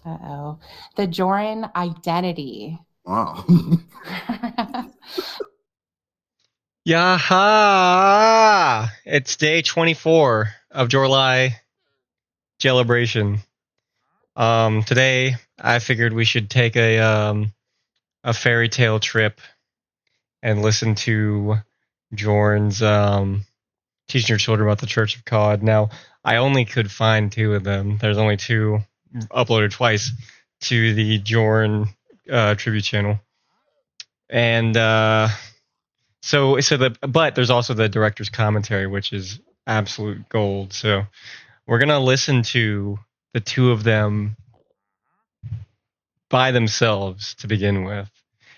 Uh-oh. The Jorrun identity. Wow. Yaha! It's day 24 of Jorrly Celebration. Today I figured we should take a fairy tale trip and listen to Jorrun's teaching your children about the Church of God. Now, I only could find 2 of them. There's only 2 uploaded twice to the Jorrun tribute channel. And but there's also the director's commentary, which is absolute gold. So we're gonna listen to the 2 of them by themselves to begin with,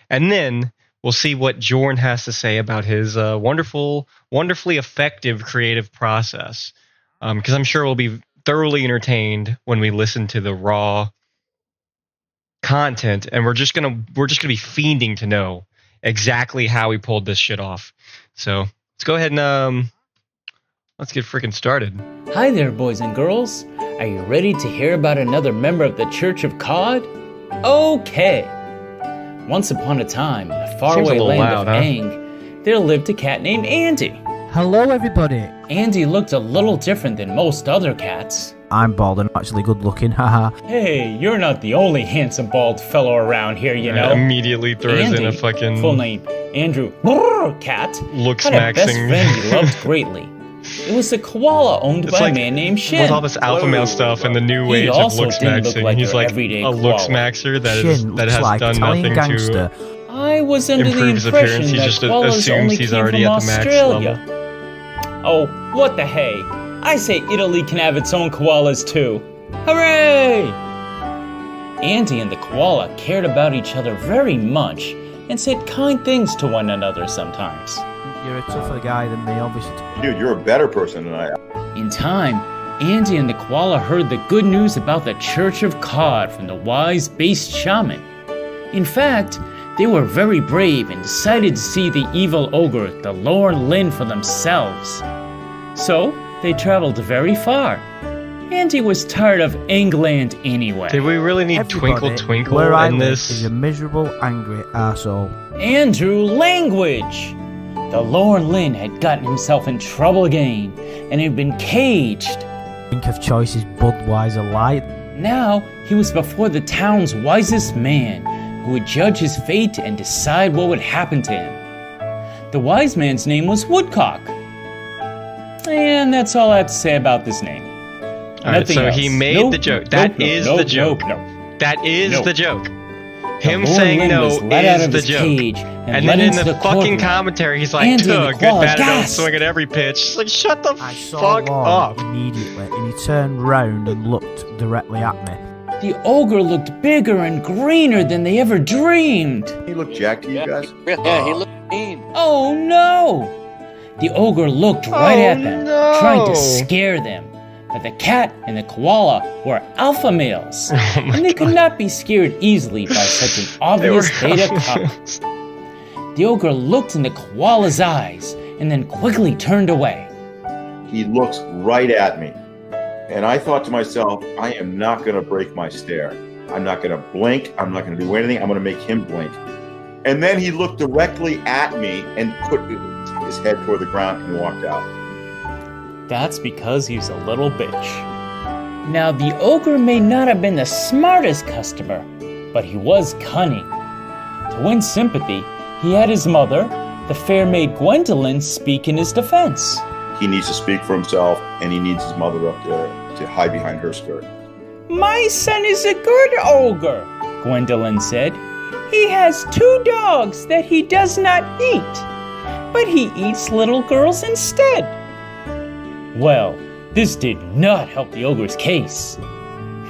and then we'll see what Jorrun has to say about his wonderfully effective creative process. Because I'm sure we'll be thoroughly entertained when we listen to the raw content, and we're just gonna be fiending to know exactly how he pulled this shit off. So let's go ahead and let's get freaking started. Hi there, boys and girls. Are you ready to hear about another member of the Church of God? Okay. Once upon a time, in the faraway land of Ang, there lived a cat named Andy. Hello, everybody. Andy looked a little different than most other cats. I'm bald and actually good looking, haha. Hey, you're not the only handsome bald fellow around here, you know. Immediately throws Andy, in a fucking full name Andrew Cat, looks had a best maxing. friend he loved greatly. It was a koala owned by a man named Shin. With all this alpha male stuff and the new age of looks maxing, like he's like a looks maxer that has like done nothing gangster. to I was under the improve his impression appearance. He that just koalas assumes only he's came already from at the max Australia. level. Oh, what the hey! I say Italy can have its own koalas too. Hooray! Andy and the koala cared about each other very much and said kind things to one another sometimes. You're a tougher guy than me, obviously. Dude, you're a better person than I am. In time, Andy and the koala heard the good news about the Church of God from the wise-based shaman. In fact, they were very brave and decided to see the evil ogre, the Lord Lin, for themselves. So, they traveled very far. Andy was tired of England anyway. Did we really need Everybody, Twinkle Twinkle where I in live this? is a miserable, angry arsehole. Andrew language! The Lord Lin had gotten himself in trouble again and had been caged. Think of choices Budweiser Light. Now he was before the town's wisest man, who would judge his fate and decide what would happen to him. The wise man's name was Woodcock. And that's all I have to say about this name. Alright, so else. he made the joke. That is the joke. That is the joke. Him saying no is the joke. And then in the fucking commentary, he's like, good, bad, don't swing at every pitch. It's like, shut the fuck up. Immediately, and he turned round and looked directly at me. The ogre looked bigger and greener than they ever dreamed. He looked jacked to you guys? Yeah, he looked mean. Oh no! The ogre looked right at them, trying to scare them. But the cat and the koala were alpha males, and they could not be scared easily by such an obvious beta couple. The ogre looked in the koala's eyes and then quickly turned away. He looks right at me. And I thought to myself, I am not going to break my stare. I'm not going to blink. I'm not going to do anything. I'm going to make him blink. And then he looked directly at me and put his head toward the ground and walked out. That's because he's a little bitch. Now, the ogre may not have been the smartest customer, but he was cunning. To win sympathy, he had his mother, the fair maid Gwendolyn, speak in his defense. He needs to speak for himself, and he needs his mother up there to hide behind her skirt. My son is a good ogre, Gwendolyn said. He has 2 dogs that he does not eat, but he eats little girls instead. Well, this did not help the ogre's case.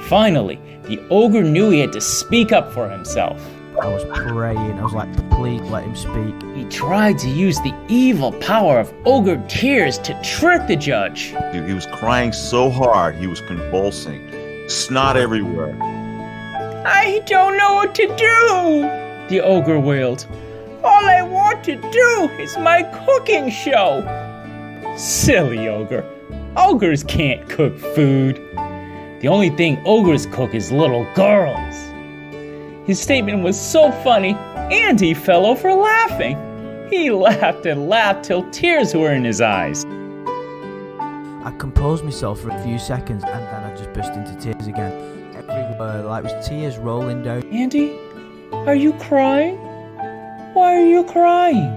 Finally, the ogre knew he had to speak up for himself. I was praying. I was like, please let him speak. He tried to use the evil power of ogre tears to trick the judge. He was crying so hard, he was convulsing. Snot everywhere. I don't know what to do, the ogre wailed. All I want to do is my cooking show. Silly ogre. Ogres can't cook food. The only thing ogres cook is little girls. His statement was so funny, Andy fell over laughing. He laughed and laughed till tears were in his eyes. I composed myself for a few seconds and then I just burst into tears again. Everywhere, like was tears rolling down. Andy, are you crying? Why are you crying?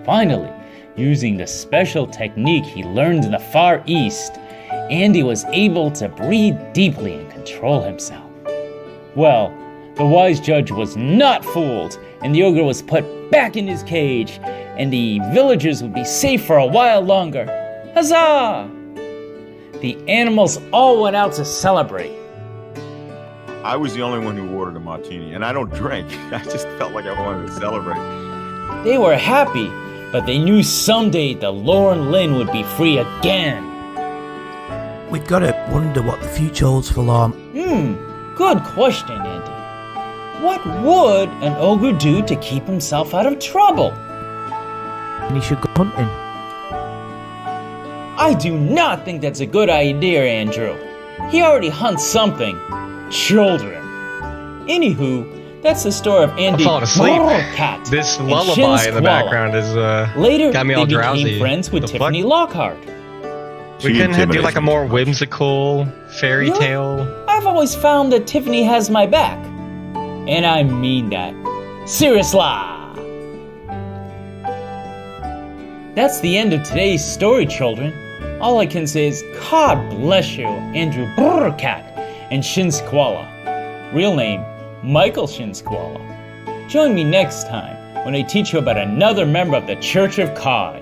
Finally, using the special technique he learned in the Far East, Andy was able to breathe deeply and control himself. Well, the wise judge was not fooled, and the ogre was put back in his cage, and the villagers would be safe for a while longer. Huzzah! The animals all went out to celebrate. I was the only one who ordered a martini, and I don't drink. I just felt like I wanted to celebrate. They were happy, but they knew someday the Lorne Lynn would be free again. We've got to wonder what the future holds for Lorne. Good question, Andy. What would an ogre do to keep himself out of trouble? And he should go hunting. I do not think that's a good idea, Andrew. He already hunts something. Children. Anywho, that's the story of Andy I'm falling asleep. Cat This and lullaby Shin in the Squalla. background is Later, got me they all became drowsy. friends with The fuck? Tiffany Lockhart. We She couldn't do intimidates like a me more too much. whimsical fairy Yeah. tale. I've always found that Tiffany has my back. And I mean that. Seriously! That's the end of today's story, children. All I can say is, God bless you, Andrew Brrrcat and Shin Squalla. Real name, Michael Shin Squalla. Join me next time when I teach you about another member of the Church of Cod.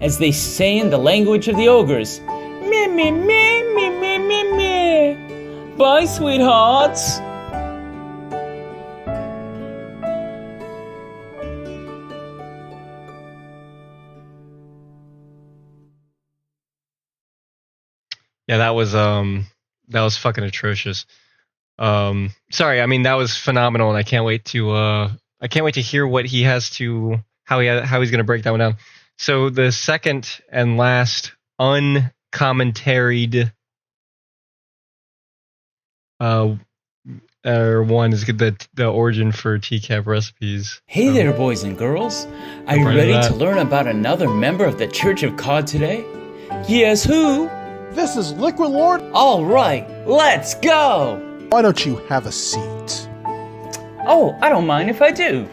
As they say in the language of the ogres, meh meh meh meh meh meh meh. Bye, sweethearts. Yeah, that was fucking atrocious. Sorry, I mean that was phenomenal, and I can't wait to hear what he has to how he's gonna break that one down. So the second and last uncommentaried one is the origin for TCAP recipes. Hey So, there, boys and girls. Are you part of ready that. to learn about another member of the Church of Cod today? Yes, who? This is Liquid Lord. All right, let's go. Why don't you have a seat? Oh, I don't mind if I do.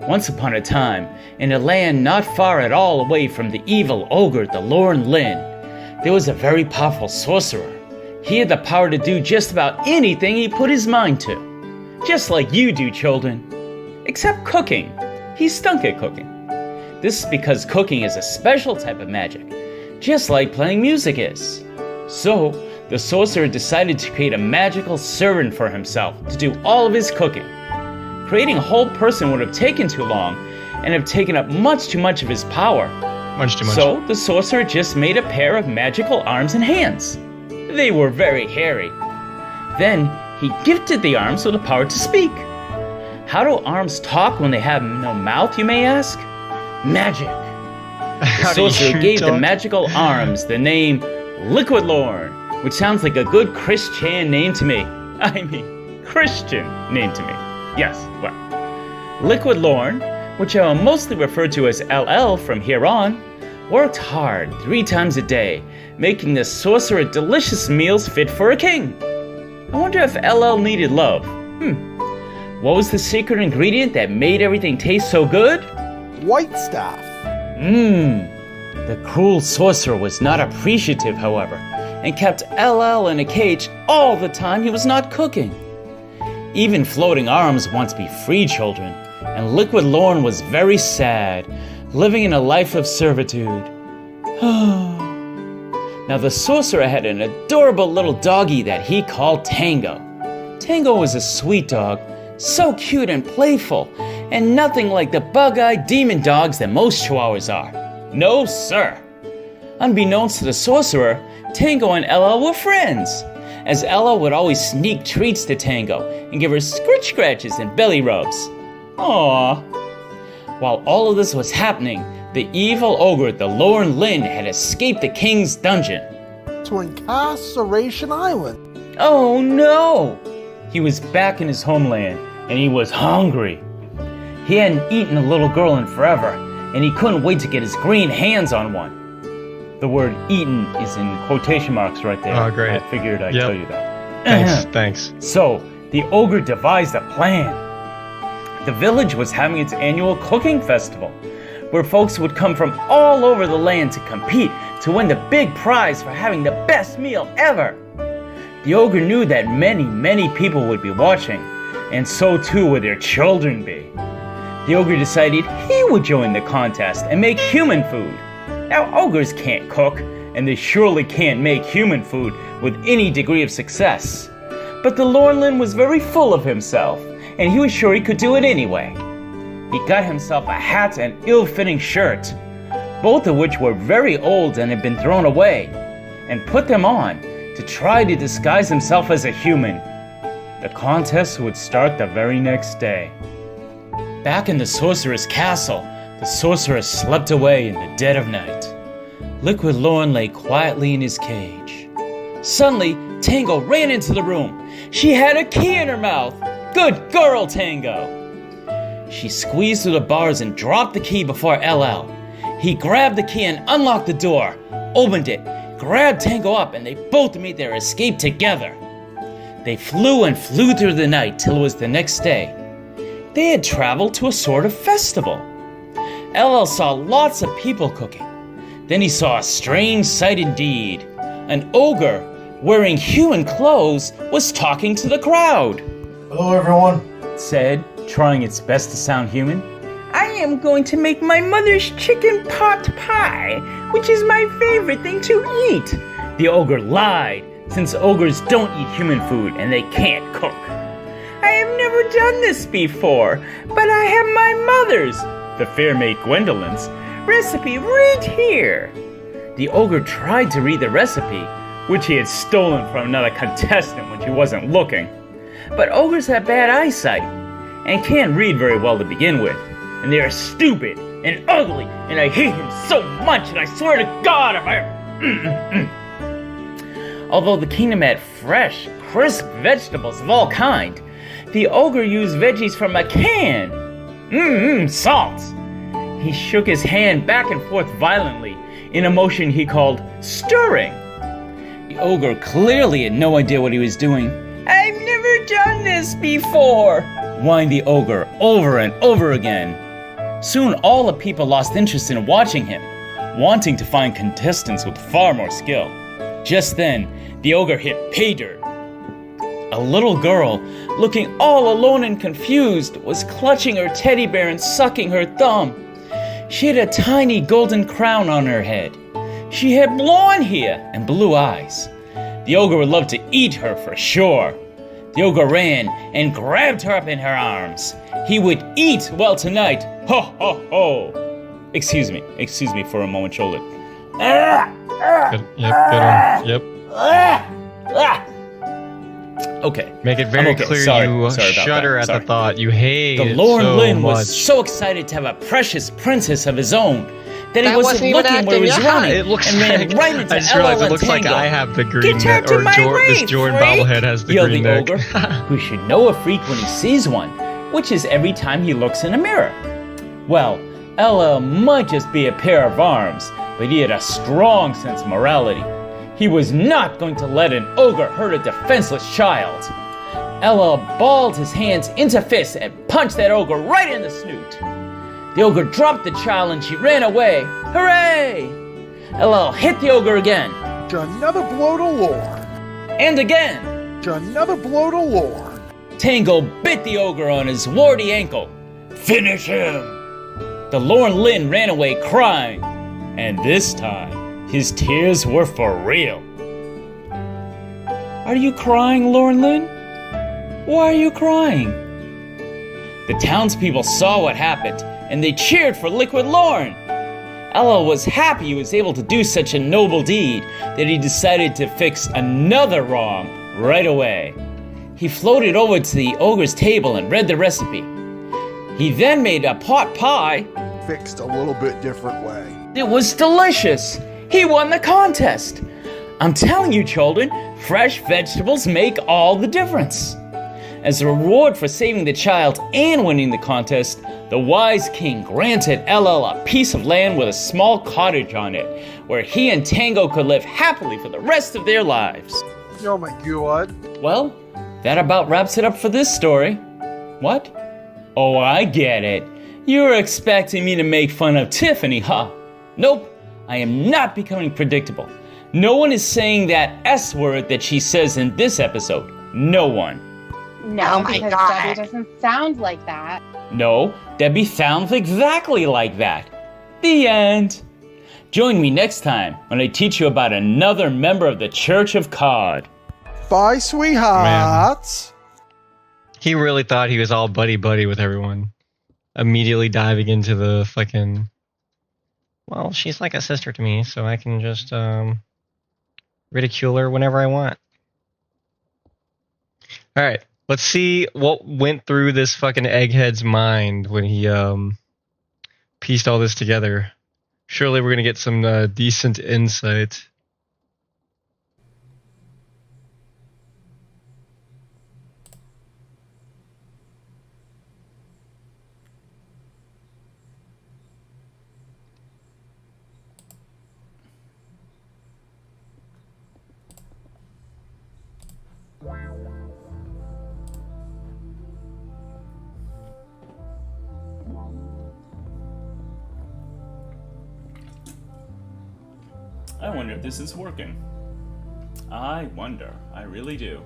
Once upon a time, in a land not far at all away from the evil ogre, the Lorne Lynn, there was a very powerful sorcerer. He had the power to do just about anything he put his mind to. Just like you do, children. Except cooking. He stunk at cooking. This is because cooking is a special type of magic, just like playing music is. So, the sorcerer decided to create a magical servant for himself to do all of his cooking. Creating a whole person would have taken too long and have taken up much too much of his power. much too much. So, the sorcerer just made a pair of magical arms and hands. They were very hairy. Then, he gifted the arms with the power to speak. How do arms talk when they have no mouth, you may ask? Magic. The How do sorcerer you gave the talk? magical arms the name Liquid Lord, which sounds like a good Christian name to me. I mean, Christian name to me. Yes, well. Liquid Lord, which I will mostly refer to as LL from here on, worked hard 3 times a day, making the sorcerer delicious meals fit for a king. I wonder if LL needed love. What was the secret ingredient that made everything taste so good? White staff. The cruel sorcerer was not appreciative, however, and kept LL in a cage all the time he was not cooking. Even floating arms want to be free, children, and Liquid Lorne was very sad, living in a life of servitude. Now the sorcerer had an adorable little doggy that he called Tango. Tango was a sweet dog, so cute and playful, and nothing like the bug-eyed demon dogs that most chihuahuas are. No, sir. Unbeknownst to the sorcerer, Tango and LL were friends, as LL would always sneak treats to Tango and give her scritch scratches and belly rubs. Aww. While all of this was happening, the evil ogre, the Lorne Lynn, had escaped the king's dungeon. to Incarceration Island. Oh no! He was back in his homeland, and he was hungry. He hadn't eaten a little girl in forever, and he couldn't wait to get his green hands on one. The word eaten is in quotation marks right there. Oh, great. I figured I'd tell you that. Thanks. So, the ogre devised a plan. The village was having its annual cooking festival, where folks would come from all over the land to compete to win the big prize for having the best meal ever. The ogre knew that many people would be watching, and so too would their children be. The ogre decided he would join the contest and make human food. Now, ogres can't cook, and they surely can't make human food with any degree of success. But the Lornlin was very full of himself, and he was sure he could do it anyway. He got himself a hat and ill-fitting shirt, both of which were very old and had been thrown away, and put them on to try to disguise himself as a human. The contest would start the very next day. Back in the sorceress' castle, the sorceress slept away in the dead of night. Liquid Lorn lay quietly in his cage. Suddenly, Tango ran into the room. She had a key in her mouth. Good girl, Tango! She squeezed through the bars and dropped the key before LL. He grabbed the key and unlocked the door, opened it, grabbed Tango up, and they both made their escape together. They flew and flew through the night till it was the next day. They had traveled to a sort of festival. LL saw lots of people cooking. Then he saw a strange sight indeed. An ogre, wearing human clothes, was talking to the crowd. Hello, everyone, It said, trying its best to sound human. I am going to make my mother's chicken pot pie, which is my favorite thing to eat. The ogre lied, since ogres don't eat human food and they can't cook. I have never done this before, but I have my mother's, the fair maid Gwendolyn's, recipe right here. The ogre tried to read the recipe, which he had stolen from another contestant when she wasn't looking. But ogres have bad eyesight and can't read very well to begin with. And they are stupid and ugly, and I hate him so much, and I swear to God if I... Although the kingdom had fresh, crisp vegetables of all kinds, the ogre used veggies from a can. Salt. He shook his hand back and forth violently in a motion he called stirring. The ogre clearly had no idea what he was doing. I've never done this before, whined the ogre over and over again. Soon all the people lost interest in watching him, wanting to find contestants with far more skill. Just then, the ogre hit pay dirt. A little girl, looking all alone and confused, was clutching her teddy bear and sucking her thumb. She had a tiny golden crown on her head. She had blonde hair and blue eyes. The ogre would love to eat her for sure. The ogre ran and grabbed her up in her arms. He would eat well tonight. Ho, ho, ho. Excuse me for a moment, Jorrly. Yep. Okay. Make it very okay. clear Sorry you about shudder that. at the thought. You hate The it Lord so Lynn much. was so excited to have a precious princess of his own that he That wasn't wasn't even looking where he was acting, yeah. running It looks and ran like, right into I just realized LL it looks and like Tango. I have the green Get neck, out to or my this way, Jordan freak! bobblehead has the Yelled green the neck. ogre, who should know a freak when he sees one, which is every time he looks in a mirror. Well, LL might just be a pair of arms, but he had a strong sense of morality. He was not going to let an ogre hurt a defenseless child. LL balled his hands into fists and punched that ogre right in the snoot. The ogre dropped the child and she ran away. Hooray! LL hit the ogre again. Another blow to Lorn. And again. Another blow to Lorn. Tango bit the ogre on his warty ankle. Finish him! The Lorn Lynn ran away crying. And this time, his tears were for real. Are you crying, Lorn Lynn? Why are you crying? The townspeople saw what happened, and they cheered for Liquid Lorn. LL was happy he was able to do such a noble deed that he decided to fix another wrong right away. He floated over to the ogre's table and read the recipe. He then made a pot pie. Fixed a little bit different way. It was delicious. He won the contest. I'm telling you, children, fresh vegetables make all the difference. As a reward for saving the child and winning the contest, the wise king granted LL a piece of land with a small cottage on it, where he and Tango could live happily for the rest of their lives. Oh my god. Well, that about wraps it up for this story. What? Oh, I get it. You're expecting me to make fun of Tiffany, huh? Nope, I am not becoming predictable. No one is saying that S word that she says in this episode. No one. No, because Debbie doesn't sound like that. No, Debbie sounds exactly like that. The end. Join me next time when I teach you about another member of the Church of Cod. Bye, sweethearts. He really thought he was all buddy-buddy with everyone. Immediately diving into the fucking... Well, she's like a sister to me, so I can just ridicule her whenever I want. Alright, let's see what went through this fucking egghead's mind when he pieced all this together. Surely we're gonna get some decent insight. I wonder if this is working. I wonder. I really do.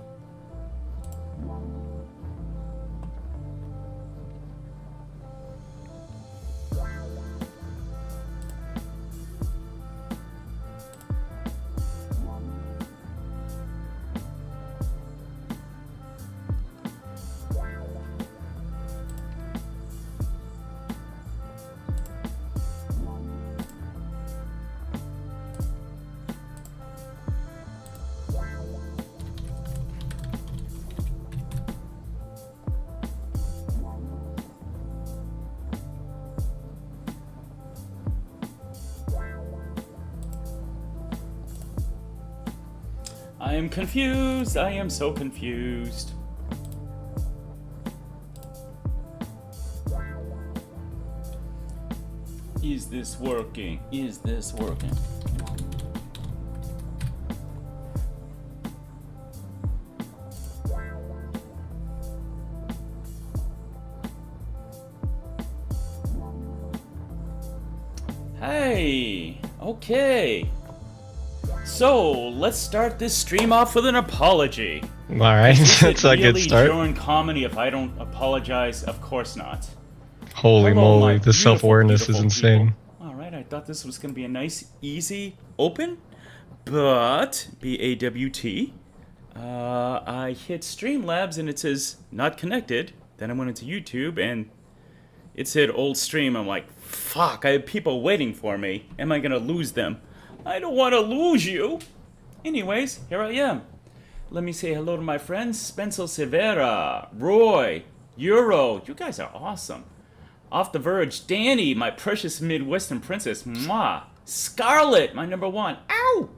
I am confused. I am so confused. Is this working? Is this working? Hey, okay. So, let's start this stream off with an apology. Alright, that's a good start. Jorrun comedy if I don't apologize? Of course not. Holy Hello, moly, my the self-awareness is beautiful insane. people. Alright, I thought this was going to be a nice, easy open, but BAWT. I hit Streamlabs and it says not connected. Then I went into YouTube and it said old stream. I'm like, fuck, I have people waiting for me. Am I going to lose them? I don't want to lose you. Anyways, here I am. Let me say hello to my friends. Spencer Severa, Roy, Euro. You guys are awesome. Off the Verge, Danny, my precious Midwestern princess. Mwah. Scarlet, my number one. Ow!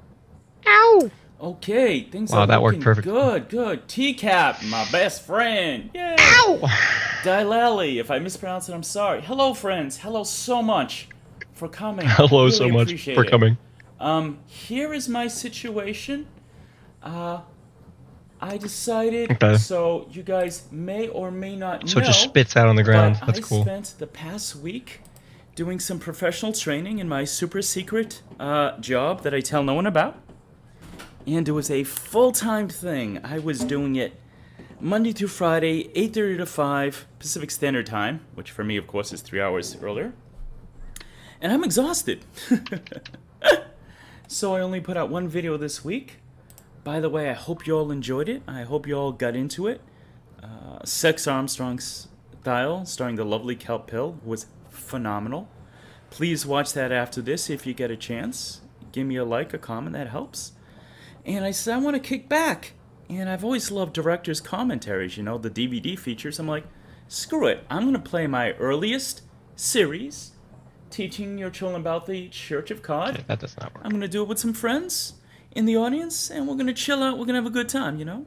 Ow! Okay, things are that looking worked perfect. good, good. T-Cap, my best friend. Yay! Ow! Dilali, if I mispronounce it, I'm sorry. Hello, friends. Hello so much for coming. Hello Really so much appreciate for it. coming. Here is my situation. I decided, Okay. so you guys may or may not know. So it just spits out on the ground. But That's I cool. spent the past week doing some professional training in my super secret job that I tell no one about. And it was a full-time thing. I was doing it Monday through Friday, 8:30 to 5 Pacific Standard Time, which for me, of course, is 3 hours earlier. And I'm exhausted. So I only put out one video this week. By the way, I hope you all enjoyed it. I hope you all got into it. Sex Armstrong style, starring the lovely Kelp Pill, was phenomenal. Please watch that after this if you get a chance. Give me a like, a comment, that helps. And I said I want to kick back. And I've always loved director's commentaries, you know, the DVD features. I'm like, screw it. I'm going to play my earliest series, teaching your children about the Church of Cod. Okay, that does not work. I'm going to do it with some friends. in the audience, and we're going to chill out. We're going to have a good time, you know?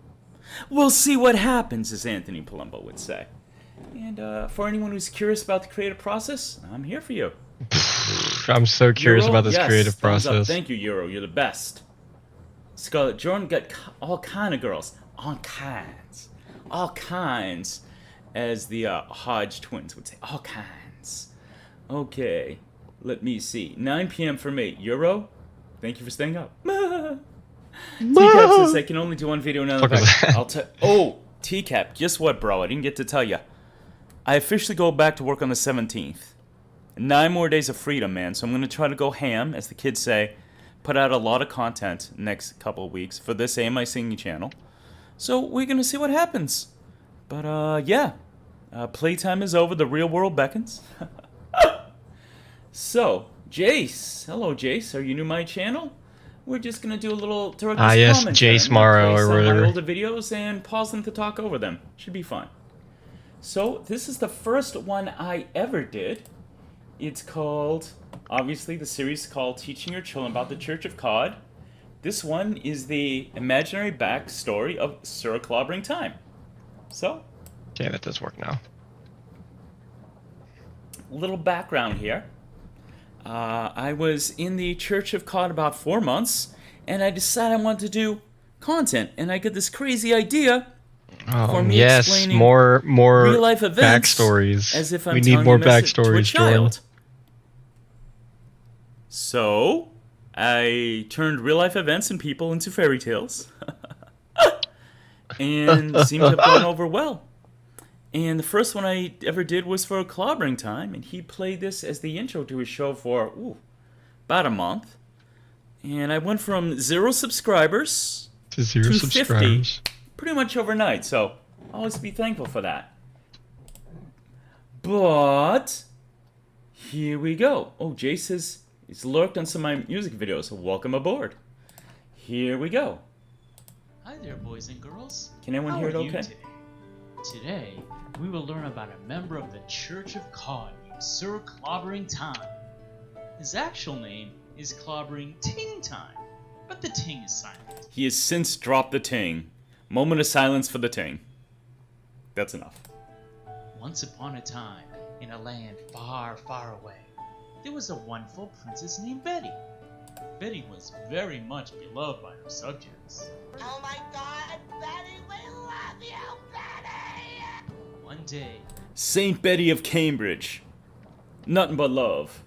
We'll see what happens, as Anthony Palumbo would say. And for anyone who's curious about the creative process, I'm here for you. I'm so curious Euro? about this Yes, creative thumbs up. process. Thank you, Euro. You're the best. Scarlett, Jorrun got all kind of girls. All kinds. All kinds, as the Hodge twins would say. All kinds. Okay, let me see. 9 p.m. for me. Euro, thank you for staying up. T-Cap says I can only do one video now. I'll tell. Oh, T-Cap, guess what, bro? I didn't get to tell you. I officially go back to work on the 17th. 9 more days of freedom, man. So I'm going to try to go ham, as the kids say. Put out a lot of content next couple of weeks for this AMI Singing channel. So we're going to see what happens. But, yeah. Playtime is over. The real world beckons. So, Jace. Hello, Jace. Are you new to my channel? We're just going to do a little director's yes, commentary. Jace Morrow or some of whatever. my older videos and pause them to talk over them. Should be fun. So, this is the first one I ever did. It's called, obviously, the series is called Teaching Your Children About the Church of God. This one is the imaginary backstory of Sir Clobbering Time. So, Okay, that does work now. little background here. I was in the Church of God about 4 months, and I decided I wanted to do content, and I got this crazy idea for me Yes, explaining more real life events backstories. as if I'm We need telling more a message to a backstories, child. Jorrun. So, I turned real life events and people into fairy tales. And seemed to have gone over well. And the first one I ever did was for Clobbering Time, and he played this as the intro to his show for about a month. And I went from 0 subscribers To 0 to subscribers. 50 pretty much overnight, so always be thankful for that. But here we go. Oh, Jay says he's lurked on some of my music videos, so welcome aboard. Here we go. Hi there, boys and girls. Can anyone hear it How are you okay? today? Today, we will learn about a member of the Church of God named Sir Clobbering Time. His actual name is Clobbering Ting Time, but the ting is silent. He has since dropped the ting. Moment of silence for the ting. That's enough. Once upon a time, in a land far, far away, there was a wonderful princess named Betty. Betty was very much beloved by her subjects. Oh my God, Betty, we love you, Betty! One day, Saint Betty of Cambridge. Nothing but love.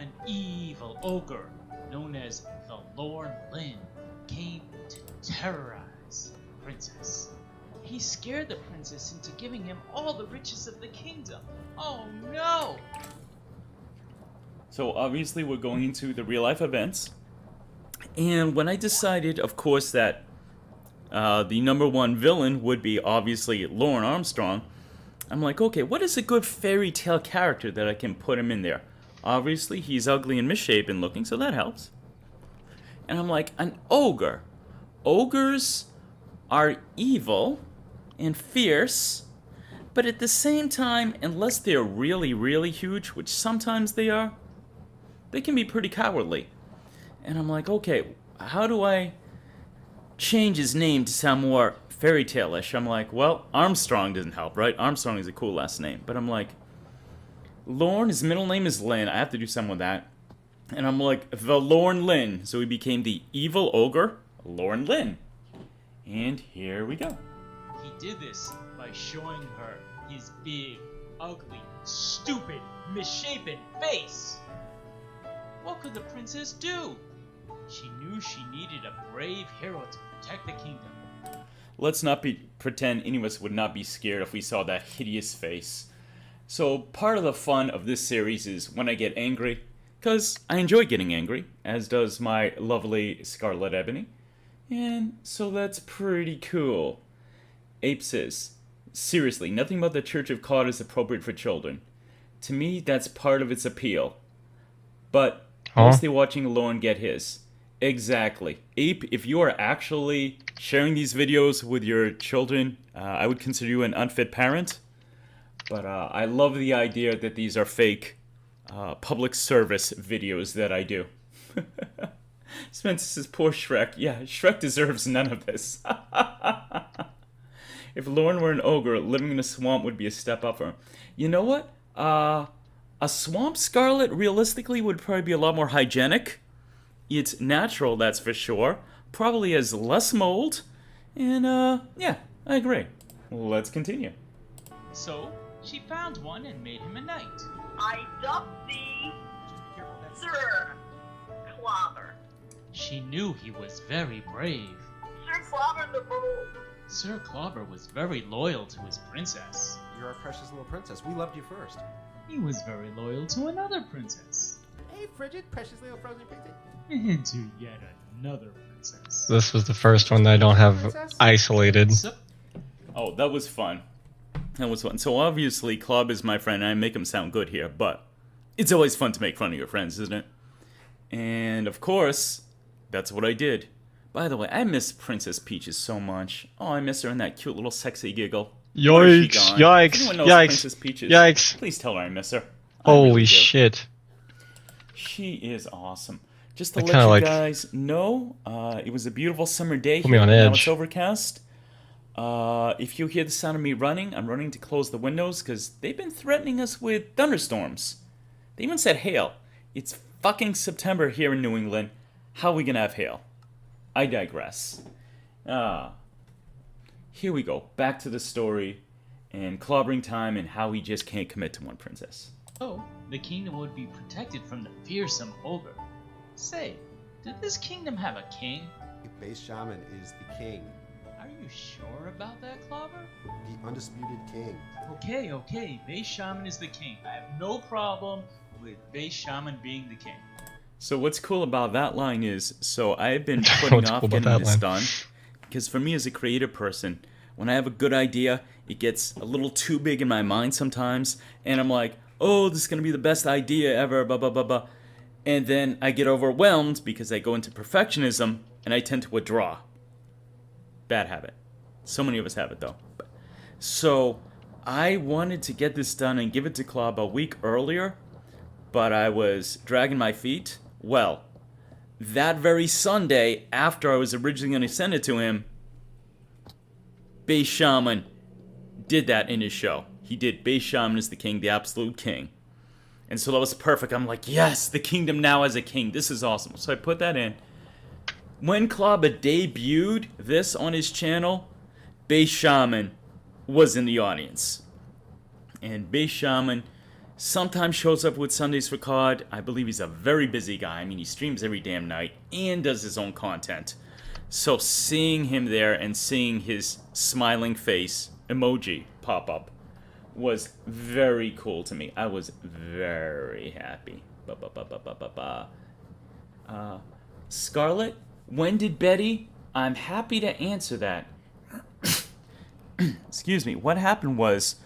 an evil ogre known as the Lord Lynn came to terrorize the princess. He scared the princess into giving him all the riches of the kingdom. Oh no! So obviously we're going into the real life events. And when I decided, of course, that the number one villain would be obviously Lauren Armstrong, I'm like, okay, what is a good fairy tale character that I can put him in there? Obviously, he's ugly and misshapen looking, so that helps. And I'm like, an ogre. Ogres are evil and fierce, but at the same time, unless they're really, really huge, which sometimes they are, they can be pretty cowardly. And I'm like, okay, how do I change his name to sound more fairy tale-ish? I'm like, well, Armstrong doesn't help, right? Armstrong is a cool last name. But I'm like, Lorne, his middle name is Lynn. I have to do something with that. And I'm like, the Lorne Lynn. So he became the evil ogre, Lorne Lynn. And here we go. He did this by showing her his big, ugly, stupid, misshapen face. What could the princess do? She knew she needed a brave hero to protect the kingdom. Let's not pretend any of us would not be scared if we saw that hideous face. So part of the fun of this series is when I get angry, because I enjoy getting angry, as does my lovely Scarlet Ebony. And so that's pretty cool. Ape says, seriously, nothing about the Church of God is appropriate for children. To me, that's part of its appeal. But mostly watching Lauren get his. Exactly. Ape, if you are actually sharing these videos with your children, I would consider you an unfit parent. But I love the idea that these are fake public service videos that I do. Spencer says, poor Shrek. Yeah, Shrek deserves none of this. If Lauren were an ogre, living in a swamp would be a step up for him. You know what? A swamp Scarlet, realistically, would probably be a lot more hygienic. It's natural, that's for sure. Probably has less mold. And, yeah, I agree. Let's continue. So, she found one and made him a knight. I dub thee Sir Clobber. She knew he was very brave. Sir Clobber the Bold. Sir Clobber was very loyal to his princess. You're our precious little princess. We loved you first. He was very loyal to another princess. Hey, frigid, precious little frozen princess. And to yet another princess. This was the first one that I don't have isolated. Oh, that was fun. That was fun. So obviously, Club is my friend, and I make him sound good here, but it's always fun to make fun of your friends, isn't it? And of course, that's what I did. By the way, I miss Princess Peaches so much. Oh, I miss her in that cute little sexy giggle. Yikes, yikes, If anyone knows yikes, Princess Peaches, yikes. please tell her I miss her. Holy shit. She is awesome. Just to I let kinda you like- guys know, it was a beautiful summer day Put me here. on Now edge. it's overcast. If you hear the sound of me running, I'm running to close the windows because they've been threatening us with thunderstorms. They even said hail. It's fucking September here in New England. How are we gonna have hail? I digress. Here we go. Back to the story and clobbering time and how he just can't commit to one princess. Oh, the kingdom would be protected from the fearsome ogre. Say, did this kingdom have a king? The base shaman is the king, Are you sure about that, Clobber? the undisputed king. Okay, Base Shaman is the king. I have no problem with Base Shaman being the king. So what's cool about that line is, so I've been What's putting off cool about getting that this line? done, because for me as a creative person, when I have a good idea, it gets a little too big in my mind sometimes, and I'm like, oh, this is going to be the best idea ever, blah, blah, blah, blah. And then I get overwhelmed because I go into perfectionism, and I tend to withdraw. Bad habit. So many of us have it, though. So I wanted to get this done and give it to Club a week earlier, but I was dragging my feet. Well, that very Sunday, after I was originally going to send it to him, Base Shaman did that in his show. He did Base Shaman is the king, the absolute king. And so that was perfect. I'm like, yes, the kingdom now has a king. This is awesome. So I put that in. When Klaba debuted this on his channel, Base Shaman was in the audience. And Base Shaman sometimes shows up with Sundays for COD. I believe he's a very busy guy. I mean, he streams every damn night and does his own content. So seeing him there and seeing his smiling face emoji pop up was very cool to me. I was very happy. Scarlett, when did Betty? I'm happy to answer that. Excuse me. What happened was,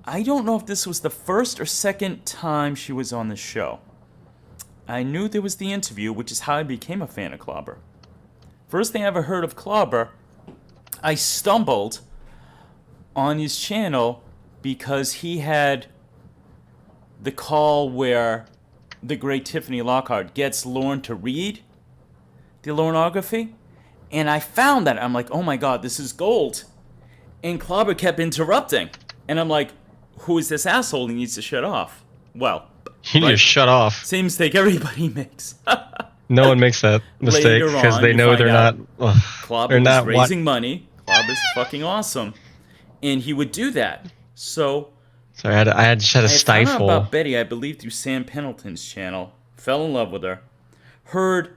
I don't know if this was the first or second time she was on the show. I knew there was the interview, which is how I became a fan of Clobber. First thing I ever heard of Clobber, I stumbled on his channel because he had the call where the great Tiffany Lockhart gets Lauren to read the Laurenography. And I found that. I'm like, oh my god, this is gold. And Clobber kept interrupting. And I'm like, who is this asshole? He needs to shut off. Well, You need to shut off. same mistake everybody makes. No one makes that mistake Later because on, they you know find they're out not. Ugh, Clobber they're was not raising money. Clobber's fucking awesome. And he would do that. So Sorry, I just had to I found out stifle. about Betty, I believe, through Sam Pendleton's channel. Fell in love with her. Heard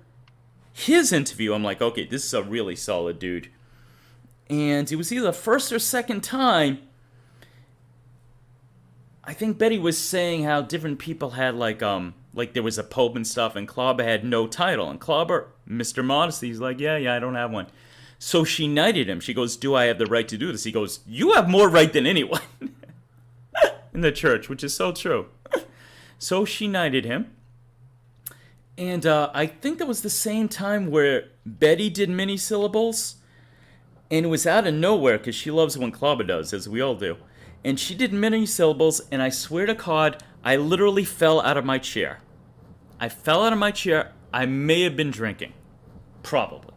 his interview. I'm like, okay, this is a really solid dude. And it was either the first or second time. I think Betty was saying how different people had like there was a pope and stuff, and Clobber had no title. And Clobber, Mr. Modesty, he's like, yeah, I don't have one. So she knighted him. She goes, do I have the right to do this? He goes, you have more right than anyone in the church, which is so true. So she knighted him. And I think that was the same time where Betty did mini syllables. And it was out of nowhere, because she loves when Clobber does, as we all do. And she did mini syllables, and I swear to God, I literally fell out of my chair. I fell out of my chair. I may have been drinking. Probably.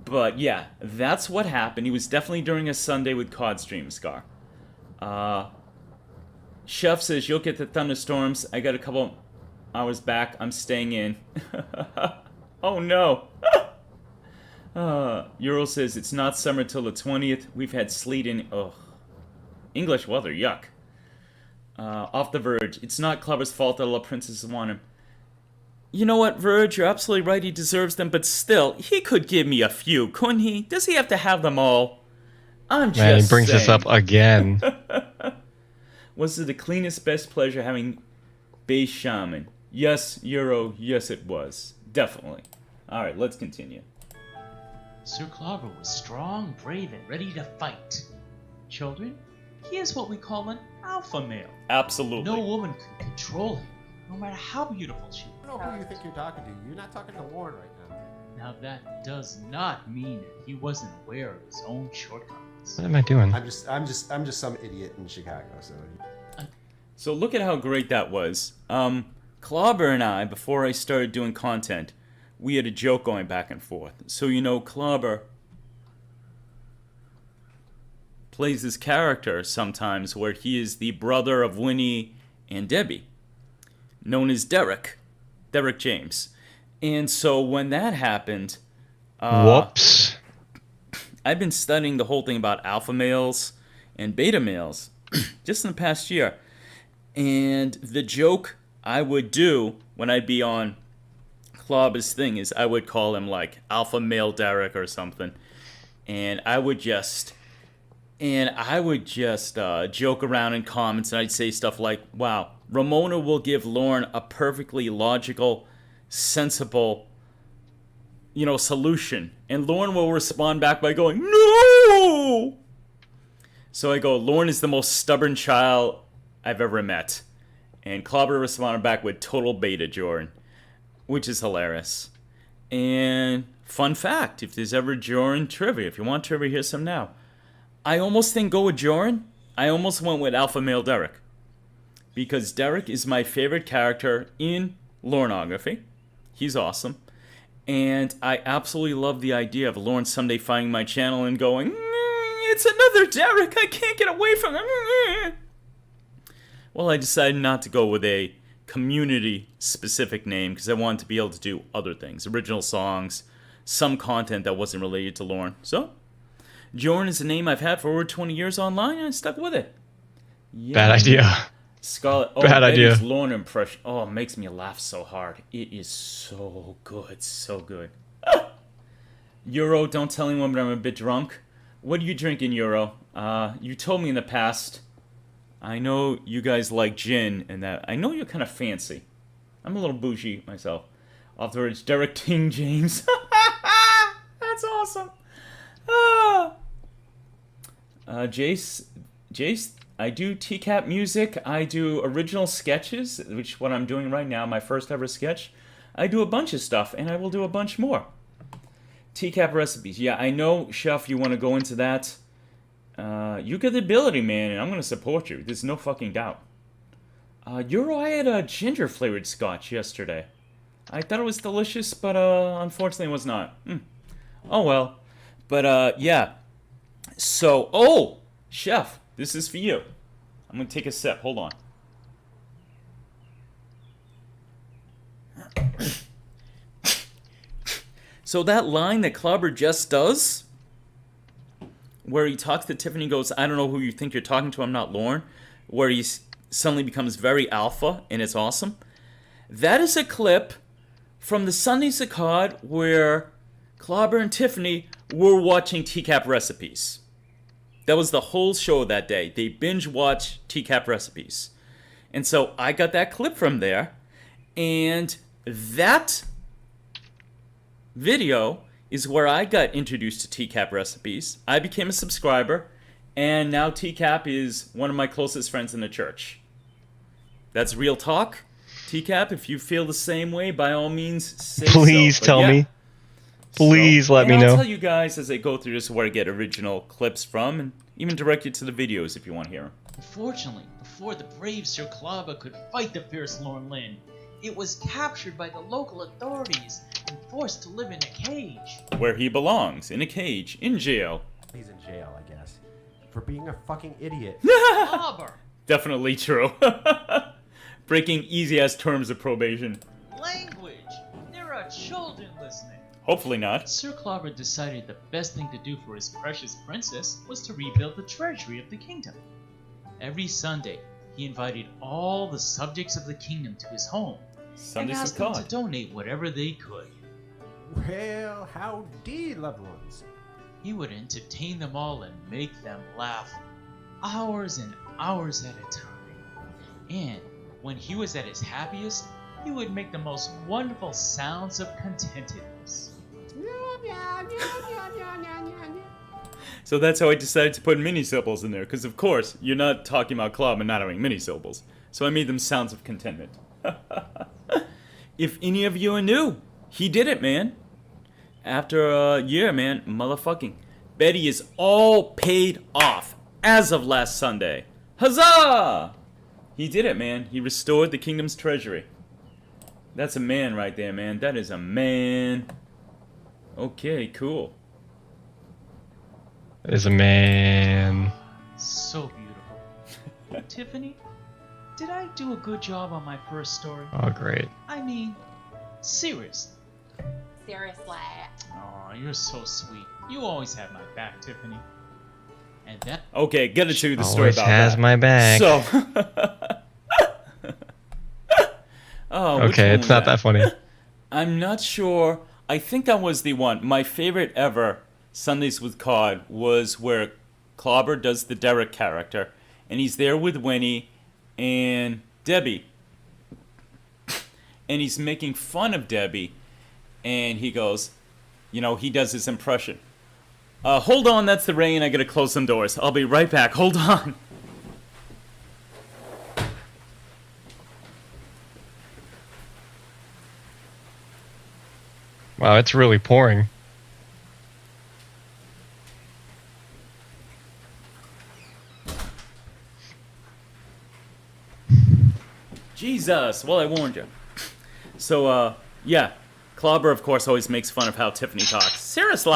But yeah, that's what happened. He was definitely during a Sunday with COD stream, Scar. Chef says, you'll get the thunderstorms. I got a couple hours back. I'm staying in. Oh no. Euro says, it's not summer till the 20th. We've had sleet in... Ugh. English weather, yuck. Off the Verge. It's not Clubber's fault that all the princesses want him. You know what, Verge? You're absolutely right. He deserves them, but still, he could give me a few, couldn't he? Does he have to have them all? I'm just Man, he brings saying. this up again. Was it the cleanest, best pleasure having Base Shaman? Yes, Euro. Yes, it was. Definitely. All right, let's continue. Sir Clobber was strong, brave, and ready to fight. Children, he is what we call an alpha male. Absolutely. No woman could control him, no matter how beautiful she I don't know who you think you're talking to. You're not talking to Lauren right now. Now that does not mean that he wasn't aware of his own shortcomings. What am I doing? I'm just some idiot in Chicago. So look at how great that was. Clobber and I, before I started doing content, we had a joke going back and forth. So you know, Clobber plays this character sometimes where he is the brother of Winnie and Debbie, known as Derek James. And so when that happened, whoops, I've been studying the whole thing about alpha males and beta males just in the past year. And the joke I would do when I'd be on Clobber's thing is I would call him like alpha male Derek or something. And I would just joke around in comments, and I'd say stuff like, wow, Ramona will give Lauren a perfectly logical, sensible, solution. And Lauren will respond back by going, no! So I go, Lauren is the most stubborn child I've ever met. And Clobber responded back with total beta, Jorrun, which is hilarious. And fun fact, if there's ever Jorrun trivia, if you want trivia, here's some now. I almost didn't go with Jorrun. I almost went with alpha male Derek. Because Derek is my favorite character in Laurenography. He's awesome. And I absolutely love the idea of Lauren someday finding my channel and going, it's another Derek, I can't get away from him. Well, I decided not to go with a community-specific name because I wanted to be able to do other things. Original songs, some content that wasn't related to Lauren. So, Jorrun is a name I've had for over 20 years online, and I stuck with it. Yeah. Bad idea. Scarlet. Oh, Bad idea. Lauren impression. Oh, it makes me laugh so hard. It is so good. So good. Euro, don't tell anyone, but I'm a bit drunk. What are you drinking, Euro? You told me in the past. I know you guys like gin and that. I know you're kind of fancy. I'm a little bougie myself. Afterwards, Derek King James. That's awesome. Jace, I do TCAP music. I do original sketches, which is what I'm doing right now, my first ever sketch. I do a bunch of stuff, and I will do a bunch more. TCAP recipes. Yeah, I know, Chef, you want to go into that. You got the ability, man, and I'm going to support you. There's no fucking doubt. Euro, I had a ginger-flavored scotch yesterday. I thought it was delicious, but unfortunately it was not. Oh, well. But, yeah. So, Chef, this is for you. I'm going to take a sip. Hold on. So that line that Clobber just does, where he talks to Tiffany, goes, I don't know who you think you're talking to, I'm not Lauren, where he suddenly becomes very alpha, and it's awesome. That is a clip from the Sundays of COD where Clobber and Tiffany were watching TCAP recipes. That was the whole show that day. They binge-watched TCAP recipes. And so I got that clip from there, and that video is where I got introduced to TCAP recipes. I became a subscriber, and now TCAP is one of my closest friends in the church. That's real talk. TCAP, if you feel the same way, by all means, say Please so. tell me. Please let me know. I'll tell you guys as I go through this where I get original clips from, and even direct you to the videos if you want to hear them. Unfortunately, before the brave Sir Clobber could fight the fierce Lauren Lynn, it was captured by the local authorities and forced to live in a cage. Where he belongs, in a cage, in jail. He's in jail, I guess. For being a fucking idiot. Clobber! Definitely true. Breaking easy-ass terms of probation. Language! There are children listening. Hopefully not. Sir Clobber decided the best thing to do for his precious princess was to rebuild the treasury of the kingdom. Every Sunday, he invited all the subjects of the kingdom to his home and asked them to donate whatever they could. Well, howdy, loved ones. He would entertain them all and make them laugh hours and hours at a time. And when he was at his happiest, he would make the most wonderful sounds of contentedness. So that's how I decided to put mini-syllables in there, because of course, you're not talking about club and not having mini-syllables. So I made them sounds of contentment. If any of you are new, he did it, man. After a year, man, motherfucking. Betty is all paid off as of last Sunday. Huzzah! He did it, man. He restored the kingdom's treasury. That's a man right there, man. That is a man. Okay, cool. That is a man. So beautiful. Tiffany, did I do a good job on my first story? Oh, great. I mean, seriously. Seriously. Aw, you're so sweet. You always have my back, Tiffany. And that... Okay, get into the story Always about has that. my back. So... oh, okay, it's not that funny. I'm not sure. I think that was the one. My favorite ever, Sundays with Cod, was where Clobber does the Derek character. And he's there with Winnie and Debbie. And he's making fun of Debbie. And he goes, you know, he does his impression. Hold on, that's the rain. I gotta close some doors. I'll be right back. Hold on. Wow, it's really pouring. Jesus, well, I warned you. So, yeah. Clobber, of course, always makes fun of how Tiffany talks. Seriously!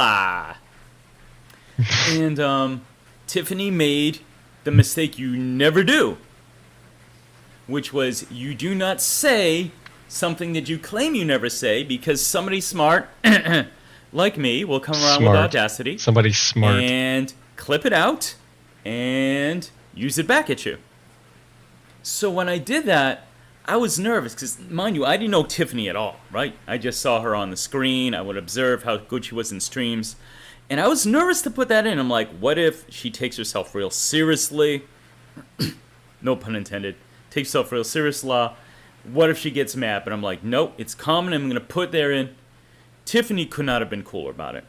And, Tiffany made the mistake you never do. Which was, you do not say something that you claim you never say, because somebody smart, like me, will come around with audacity. Somebody smart. And clip it out, and use it back at you. So when I did that, I was nervous, because, mind you, I didn't know Tiffany at all, right? I just saw her on the screen. I would observe how good she was in streams. And I was nervous to put that in. I'm like, what if she takes herself real seriously? No pun intended. Takes herself real seriously. What if she gets mad? But I'm like, nope, it's common. I'm going to put there in. Tiffany could not have been cooler about it.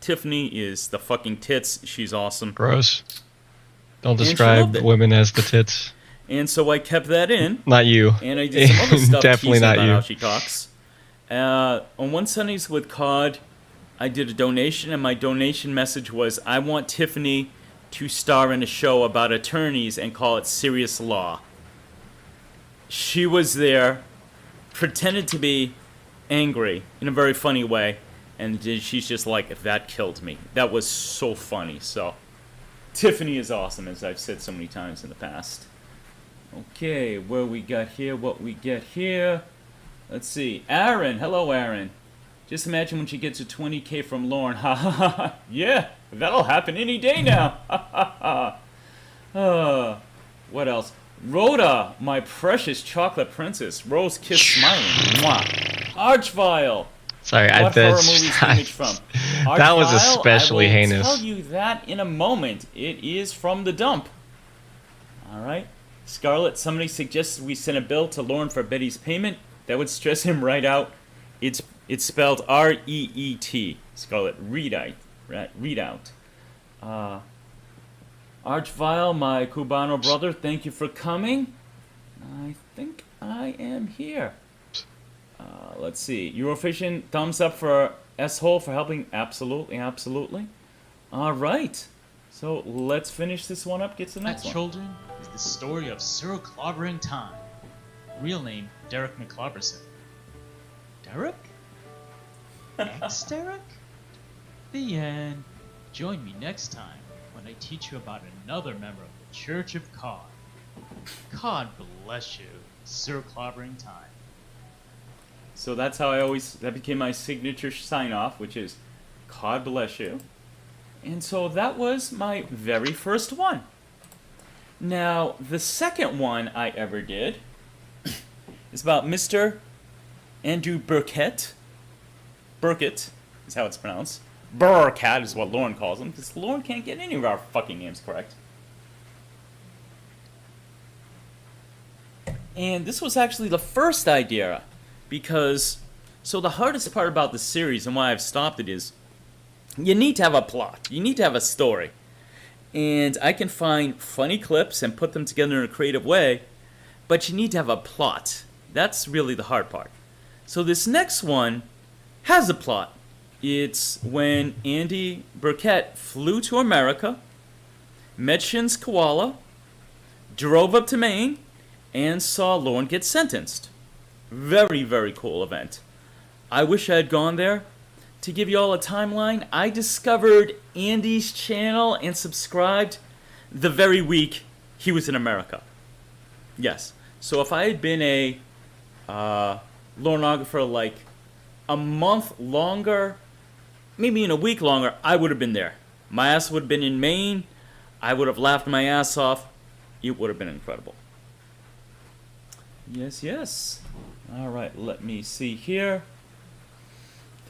Tiffany is the fucking tits. She's awesome. Gross. Don't describe women as the tits. And so I kept that in. Not you. And I did some other stuff Definitely not about you. how she talks. On one Sundays with Cod, I did a donation, and my donation message was, I want Tiffany to star in a show about attorneys and call it Serious Law. She was there, pretended to be angry in a very funny way, and she's just like, that killed me. That was so funny. So, Tiffany is awesome, as I've said so many times in the past. Okay, what we got here? Let's see. Aaron. Hello, Aaron. Just imagine when she gets a 20K from Lauren. Ha ha ha. Yeah, that'll happen any day now. Ha ha ha. What else? Rhoda, my precious chocolate princess. Rose kiss smiling. Mwah. Archvile. Sorry, what horror movies image from? That was Archvile, especially I will heinous. tell you that in a moment. It is from the dump. All right. Scarlett, somebody suggested we send a bill to Lauren for Betty's payment. That would stress him right out. It's spelled R-E-E-T. Scarlett, read out. Archvile, my Cubano brother, thank you for coming. I think I am here. Let's see. Eurovision, thumbs up for S-Hole for helping. Absolutely, absolutely. All right. So let's finish this one up. Get to the next one. Children is the story of Sir Clobbering Time. Real name, Derek McClobberson. Derek? Ex-Derek? The end. Join me next time when I teach you about another member of the Church of Cod. God bless you. Sir Clobbering time. So that's how that became my signature sign-off, which is, God bless you. And so that was my very first one. Now, the second one I ever did is about Mr. Andrew Burkett. Burkett is how it's pronounced. Burkett is what Lauren calls him, because Lauren can't get any of our fucking names correct. And this was actually the first idea, because, so the hardest part about the series and why I've stopped it is, you need to have a plot. You need to have a story. And I can find funny clips and put them together in a creative way, but you need to have a plot. That's really the hard part. So this next one has a plot. It's when Andy Burkett flew to America, met Shin's koala, drove up to Maine, and saw Lauren get sentenced. Very, very cool event. I wish I had gone there. To give you all a timeline, I discovered Andy's channel and subscribed the very week he was in America. Yes. So if I had been a Laurenographer like a month longer, maybe in a week longer, I would have been there. My ass would have been in Maine. I would have laughed my ass off. It would have been incredible. Yes, yes. All right, let me see here.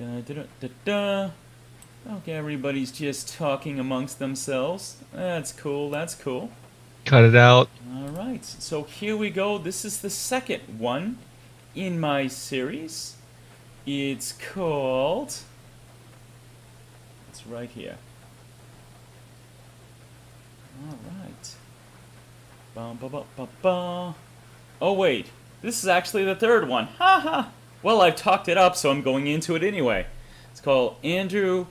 Okay, everybody's just talking amongst themselves. That's cool, that's cool. Cut it out. All right, so here we go. This is the second one in my series. It's called... It's right here. All right. Oh, wait. This is actually the third one. Ha ha! Well, I've talked it up, so I'm going into it anyway. It's called Andrew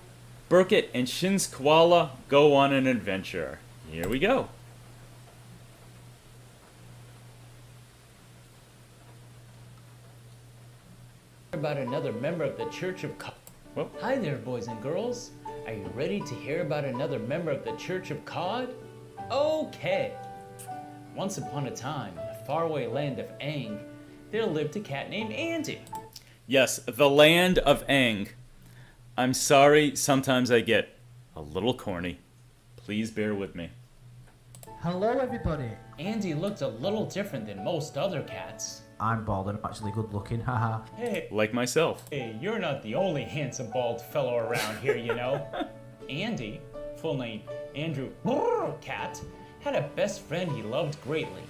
Burkett and Shin's Koala Go on an Adventure. Here we go. About another member of the Church of Cod. Hi there, boys and girls. Are you ready to hear about another member of the Church of Cod? Okay. Once upon a time, in the faraway land of Ang, there lived a cat named Andy. Yes, the land of Ang. I'm sorry, sometimes I get a little corny. Please bear with me. Hello, everybody. Andy looked a little different than most other cats. I'm bald and I'm actually good looking, haha. Hey. Like myself. Hey, you're not the only handsome bald fellow around here, you know. Andy, full name Andrew Cat, had a best friend he loved greatly.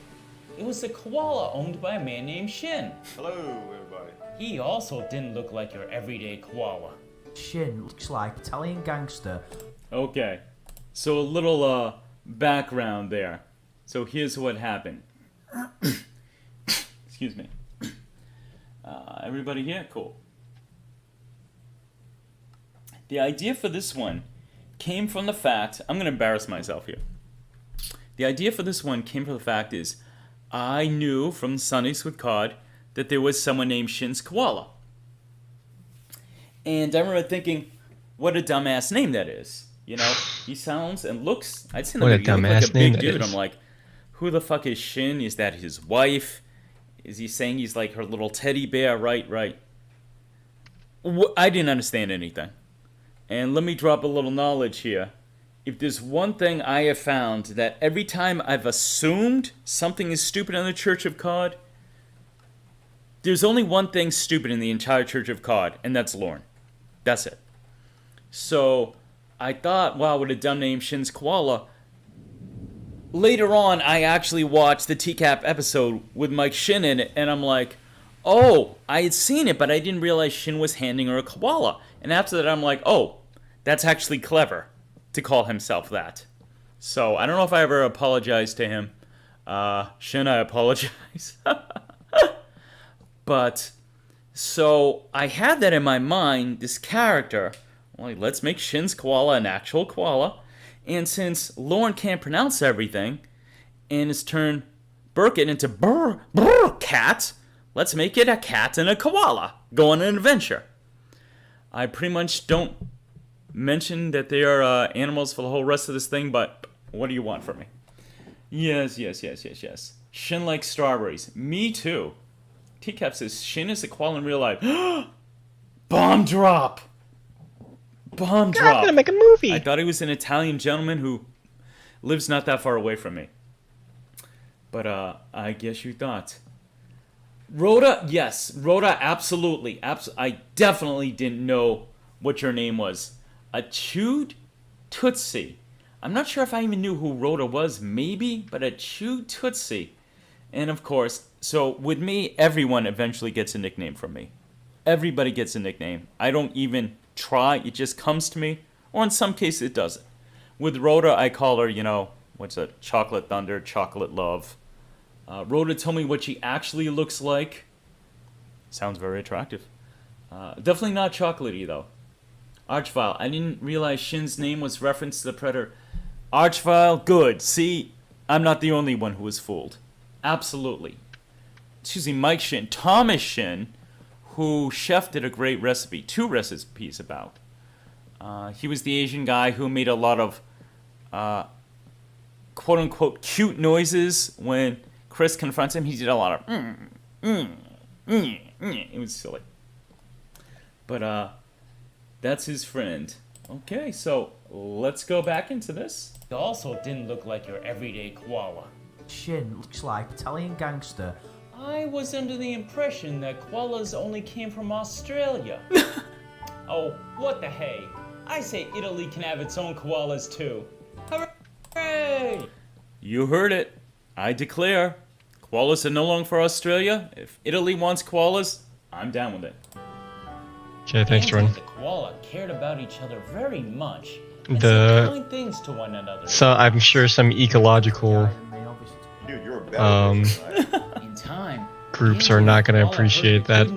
It was a koala owned by a man named Shin. Hello, everybody. He also didn't look like your everyday koala. Shin looks like Italian gangster. Okay, so a little background there. So here's what happened. Excuse me. Everybody here? Cool. The idea for this one came from the fact, I'm going to embarrass myself here. The idea for this one came from the fact is, I knew from Sundays with Cod that there was someone named Shin's Koala. And I remember thinking, what a dumbass name that is. You know, he sounds and looks, I'd say like a big dude. I'm like, who the fuck is Shin? Is that his wife? Is he saying he's like her little teddy bear? Right. I didn't understand anything. And let me drop a little knowledge here. If there's one thing I have found, that every time I've assumed something is stupid in the Church of Cod, there's only one thing stupid in the entire Church of Cod, and that's Lauren. That's it. So I thought, wow, with a dumb name, Shin's Koala. Later on, I actually watched the TCAP episode with Mike Shin in it, and I'm like, oh, I had seen it, but I didn't realize Shin was handing her a koala. And after that, I'm like, oh, that's actually clever to call himself that. So I don't know if I ever apologized to him. Shin, I apologize. But, so I had that in my mind, this character. Like, let's make Shin's koala an actual koala. And since Lauren can't pronounce everything, and it's turned burk it into brr, brr, cat. Let's make it a cat and a koala. Go on an adventure. I pretty much don't mention that they are animals for the whole rest of this thing, but what do you want from me? Yes. Shin likes strawberries. Me too. Teacap says Shin is a koala in real life. Bomb drop! Bomb drop! I'm gonna make a movie! I thought he was an Italian gentleman who lives not that far away from me. But, I guess you thought. Rhoda, yes. Rhoda, absolutely. I definitely didn't know what your name was. A chewed Tootsie. I'm not sure if I even knew who Rhoda was, maybe, but a chewed Tootsie. And of course, so with me, everyone eventually gets a nickname from me. Everybody gets a nickname. I don't even try. It just comes to me. Or in some cases, it doesn't. With Rhoda, I call her, what's it? Chocolate Thunder, Chocolate Love. Rhoda told me what she actually looks like. Sounds very attractive. Definitely not chocolatey, though. Archvile. I didn't realize Shin's name was referenced to the Predator. Archvile, good. See, I'm not the only one who was fooled. Absolutely. Excuse me, Mike Shin. Thomas Shin, who Chef did a great recipe. 2 recipes about. He was the Asian guy who made a lot of quote-unquote cute noises when Chris confronts him. He did a lot of It was silly. But that's his friend. Okay, so let's go back into this. It also didn't look like your everyday koala. Shin looks like Italian gangster. I was under the impression that koalas only came from Australia. Oh, what the hey. I say Italy can have its own koalas too. Hooray! You heard it. I declare, koalas are no longer for Australia. If Italy wants koalas, I'm down with it. Okay, thanks, Jorrun. The koala cared about each other very much. And said kind things to one another. So I'm sure some ecological In time, groups are not going to appreciate that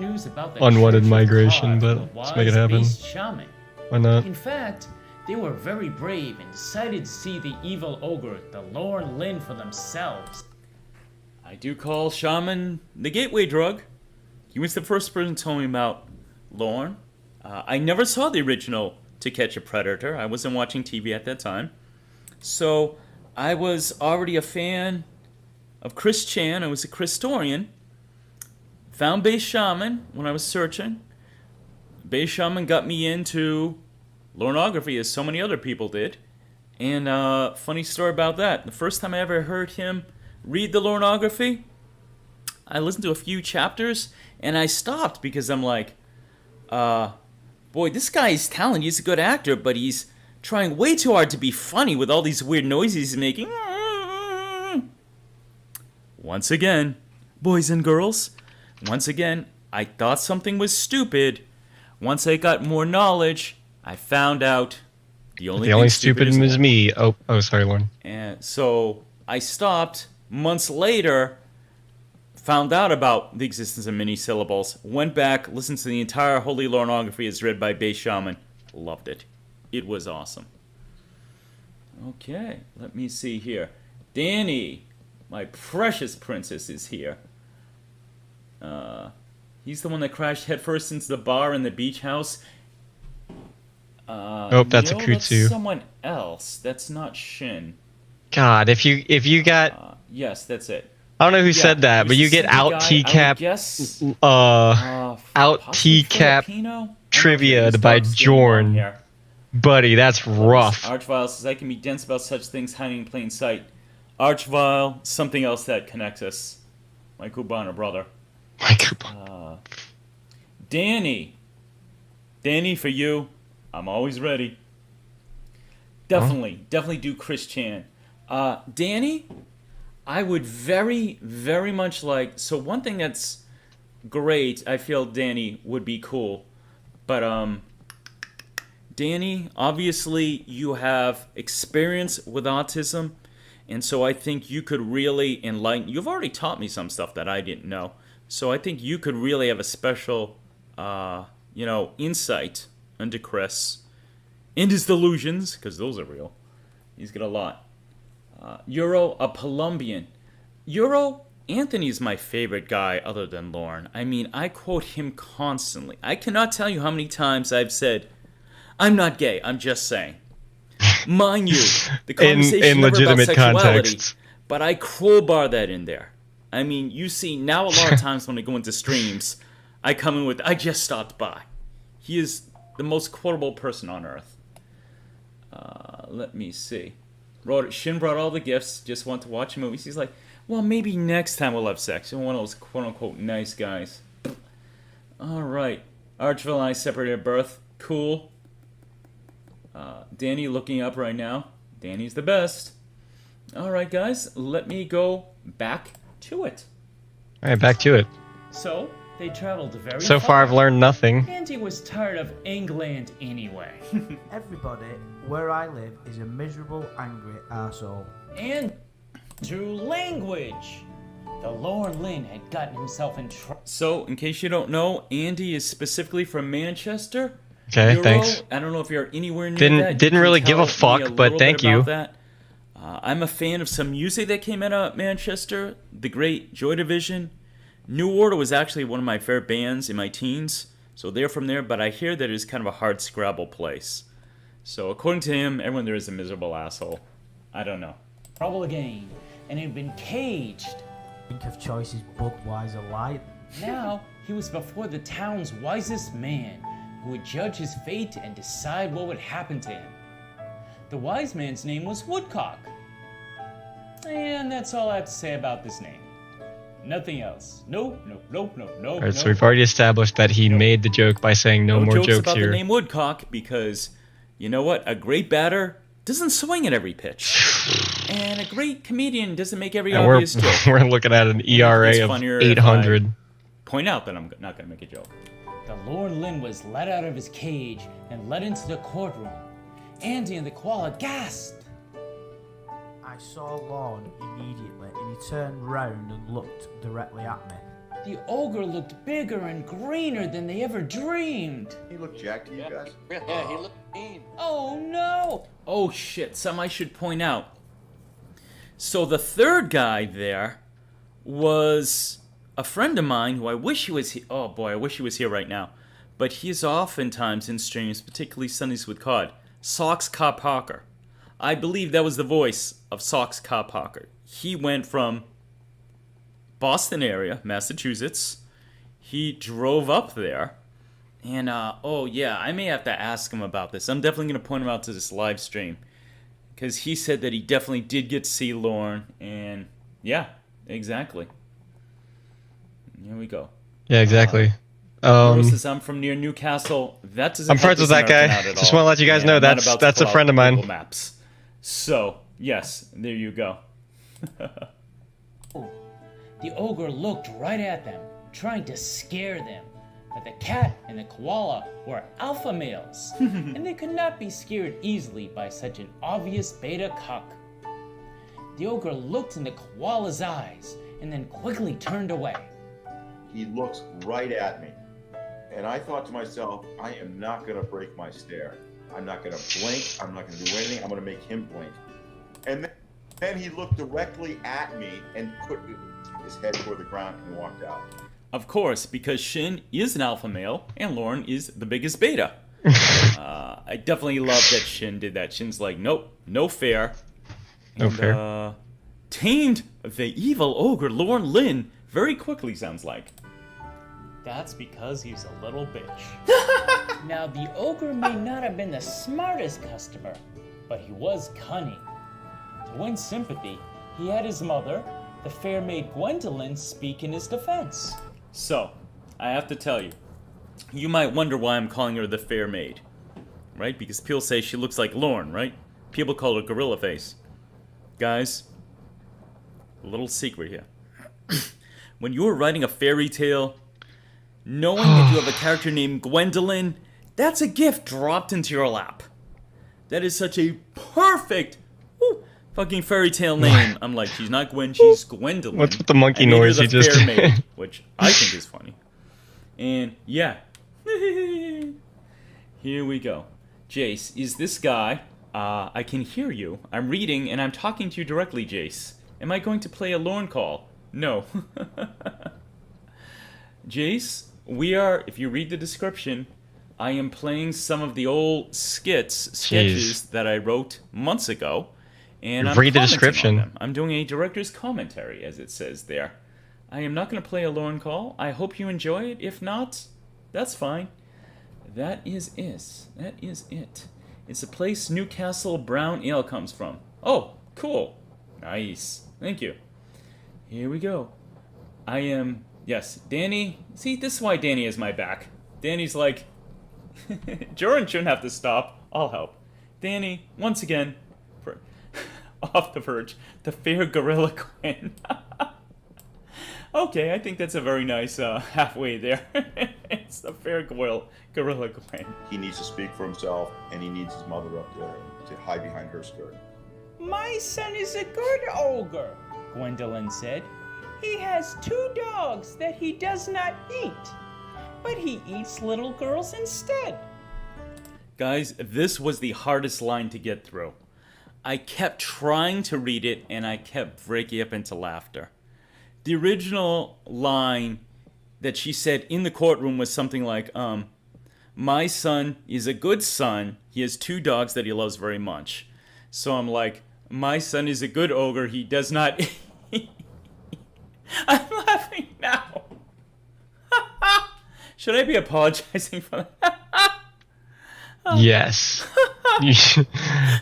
unwanted migration, but let's make it happen. Why not? In fact, they were very brave and decided to see the evil ogre, the Lorne Lynn, for themselves. I do call Shaman the gateway drug. He was the first person to tell me about Lorne. I never saw the original To Catch a Predator. I wasn't watching TV at that time. So I was already a fan of Chris Chan. I was a Christorian. Found Base Shaman when I was searching. Base Shaman got me into Lornography, as so many other people did. And funny story about that. The first time I ever heard him read the Lornography, I listened to a few chapters, and I stopped because I'm like, boy, this guy is talented. He's a good actor, but he's trying way too hard to be funny with all these weird noises he's making. Once again, boys and girls, once again, I thought something was stupid. Once I got more knowledge, I found out the only stupid is me. Oh, sorry, Lauren. And so I stopped. Months later, found out about the existence of mini syllables. Went back, listened to the entire Holy Lornography as read by Base Shaman. Loved it. It was awesome. Okay, let me see here. Danny, my precious princess, is here. He's the one that crashed headfirst into the bar in the beach house. That's a Kutsu. That's someone else. That's not Shin. God, if you got... yes, that's it. I don't know who said that, but you get out TCAP trivia by Jorrun. Buddy, that's rough. Archvile says, I can be dense about such things hiding in plain sight. Archvile, something else that connects us. My Cubana brother. My Cubana. Danny. Danny, for you, I'm always ready. Definitely do Chris Chan. Danny, I would very, very much like... So one thing that's great, I feel Danny would be cool. But, Danny, obviously you have experience with autism. And so I think you could really enlighten... You've already taught me some stuff that I didn't know. So I think you could really have a special, insight into Chris. And his delusions, because those are real. He's got a lot. Euro, a Colombian. Euro, Anthony's my favorite guy other than Lauren. I mean, I quote him constantly. I cannot tell you how many times I've said, I'm not gay, I'm just saying. Mind you, the conversation in never about legitimate sexuality, contexts. but I crowbar that in there. I mean, you see, now a lot of times when I go into streams, I come in with, I just stopped by. He is the most quotable person on earth. Let me see. Shin brought all the gifts, just want to watch movies. He's like, well, maybe next time we'll have sex. You're one of those quote-unquote nice guys. All right. Archville and I separated at birth. Cool. Danny looking up right now. Danny's the best. All right, guys. Let me go back to it. All right, back to it. So, they traveled very So far, I've learned nothing. Andy was tired of England anyway. Everybody where I live is a miserable, angry arsehole. And through language. The Lord Lynn had gotten himself in trouble. So, in case you don't know, Andy is specifically from Manchester. Okay, Euro, thanks. I don't know if you're anywhere near that. Didn't really give a fuck, but thank you. That. I'm a fan of some music that came out of Manchester. The great Joy Division. New Order was actually one of my favorite bands in my teens. So they're from there, but I hear that it's kind of a hard scrabble place. So according to him, everyone there is a miserable asshole. I don't know. Trouble again, and had been caged. Think of choices Budweiser Light. Now, he was before the town's wisest man, who would judge his fate and decide what would happen to him. The wise man's name was Woodcock. And that's all I have to say about this name. Nothing else. No. Alright, so we've already established that he made the joke by saying no more jokes about here. The name Woodcock, because you know what? A great batter doesn't swing at every pitch. And a great comedian doesn't make every And obvious joke. we're looking at an ERA of 800. Point out that I'm not going to make a joke. The Lord Lynn was let out of his cage and led into the courtroom. Andy and the koala gasped. I saw Lorne immediately and he turned round and looked directly at me. The ogre looked bigger and greener than they ever dreamed. He looked jacked to you guys? Yeah, he looked mean. Oh no! Oh shit, something I should point out. So the third guy there was a friend of mine who I wish he was here. Oh boy, I wish he was here right now. But he's oftentimes in streams, particularly Sundays with COD. Socks Cobb Parker. I believe that was the voice of Socks Cobb Parker. He went from Boston area, Massachusetts. He drove up there. And, oh yeah, I may have to ask him about this. I'm definitely going to point him out to this live stream. Because he said that he definitely did get to see Lauren. And, yeah, exactly. Here we go. Yeah, exactly. Says I'm from near Newcastle. That doesn't. I'm friends with that guy. Just want to let you guys know that's a friend of mine. Google Maps. So yes, there you go. The ogre looked right at them, trying to scare them. But the cat and the koala were alpha males, and they could not be scared easily by such an obvious beta cuck. The ogre looked in the koala's eyes and then quickly turned away. He looks right at me. And I thought to myself, I am not going to break my stare. I'm not going to blink. I'm not going to do anything. I'm going to make him blink. And then he looked directly at me and put his head toward the ground and walked out. Of course, because Shin is an alpha male and Lauren is the biggest beta. I definitely love that Shin did that. Shin's like, nope, no fair. No fair. Tamed the evil ogre Lauren Lynn very quickly, sounds like. That's because he's a little bitch. Now, the ogre may not have been the smartest customer, but he was cunning. To win sympathy, he had his mother, the fair maid Gwendolyn, speak in his defense. So, I have to tell you, you might wonder why I'm calling her the fair maid, right? Because people say she looks like Lauren, right? People call her Gorilla Face. Guys, a little secret here. When you're writing a fairy tale, knowing that you have a character named Gwendolyn, that's a gift dropped into your lap. That is such a perfect fucking fairy tale name. I'm like, she's not Gwen, she's Gwendolyn. What's with the monkey noise he just did? Maid, which I think is funny. And yeah. Here we go. Jace, is this guy? I can hear you. I'm reading and I'm talking to you directly, Jace. Am I going to play a Lorne call? No. Jace, we are, if you read the description, I am playing some of the old sketches that I wrote months ago. And I'm read the commenting description. on them. I'm doing a director's commentary, as it says there. I am not going to play a Lauren call. I hope you enjoy it. If not, that's fine. That is it. That is it. It's a place Newcastle Brown Ale comes from. Oh, cool. Nice. Thank you. Here we go. I am... Yes, Danny... See, this is why Danny has my back. Danny's like... Jorrun shouldn't have to stop. I'll help. Danny, once again... off the verge. The fair gorilla Gwen. Okay, I think that's a very nice halfway there. It's the fair gorilla Gwen. He needs to speak for himself, and he needs his mother up there to hide behind her skirt. My son is a good ogre, Gwendolyn said. He has 2 dogs that he does not eat, but he eats little girls instead. Guys, this was the hardest line to get through. I kept trying to read it, and I kept breaking up into laughter. The original line that she said in the courtroom was something like, my son is a good son. He has 2 dogs that he loves very much. So I'm like, my son is a good ogre. He does not eat. I'm laughing now. Should I be apologizing for that? Yes.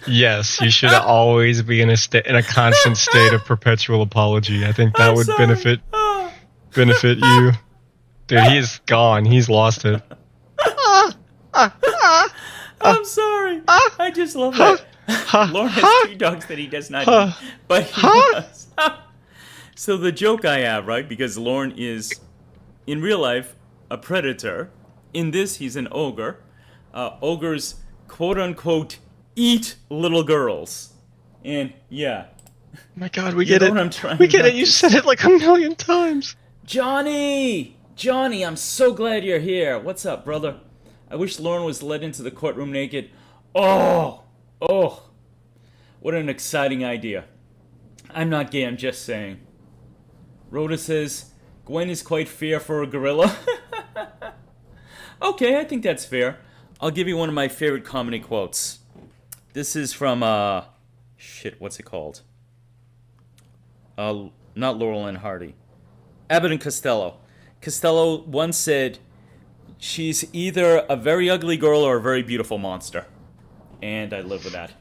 Yes, you should always be in a constant state of perpetual apology. I think that would benefit you. Dude, he is gone. He's lost it. I'm sorry. I just love that. Lauren has 2 dogs that he does not eat, but he does. So the joke I have, right, because Lauren is, in real life, a predator. In this, he's an ogre. Ogres, quote-unquote, eat little girls. And, yeah. Oh my god, we get it. What I'm trying we get it. You said it like a million times. Johnny! Johnny, I'm so glad you're here. What's up, brother? I wish Lauren was led into the courtroom naked. Oh! What an exciting idea. I'm not gay, I'm just saying. Rhoda says, Gwen is quite fair for a gorilla. Okay, I think that's fair. I'll give you one of my favorite comedy quotes. This is from, what's it called? Not Laurel and Hardy. Abbott and Costello. Costello once said, she's either a very ugly girl or a very beautiful monster. And I live with that.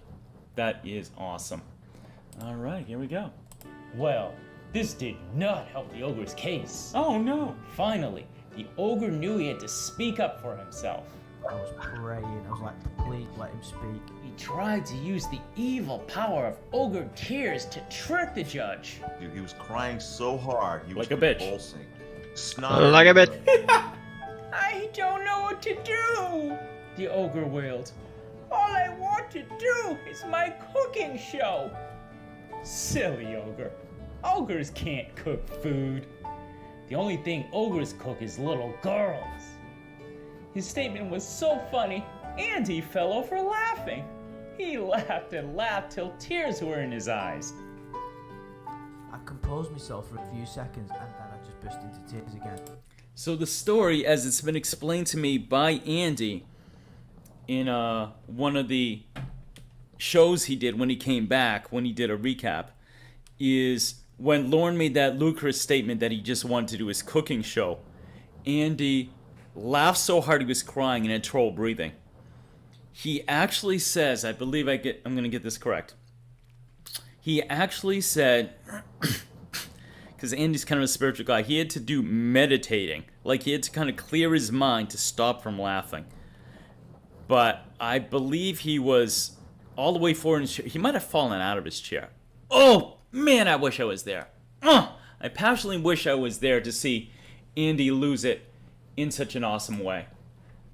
That is awesome. All right, here we go. Well, this did not help the ogre's case. Oh, no. Finally, the ogre knew he had to speak up for himself. I was praying. I was like, please let him speak. He tried to use the evil power of ogre tears to trick the judge. Dude, he was crying so hard. He was like a bitch. Convulsing. Like a bitch. I don't know what to do, the ogre wailed. All I want to do is my cooking show. Silly ogre. Ogres can't cook food. The only thing ogres cook is little girls. His statement was so funny, Andy fell over laughing. He laughed and laughed till tears were in his eyes. I composed myself for a few seconds and then I just burst into tears again. So the story, as it's been explained to me by Andy in one of the shows he did when he came back, when he did a recap, is when Lauren made that ludicrous statement that he just wanted to do his cooking show, Andy laughed so hard he was crying and had trouble breathing. He actually says, I believe I'm going to get this correct. He actually said, because Andy's kind of a spiritual guy, he had to do meditating. Like he had to kind of clear his mind to stop from laughing. But I believe he was all the way forward in his chair. He might have fallen out of his chair. Oh, man, I wish I was there. I passionately wish I was there to see Andy lose it in such an awesome way.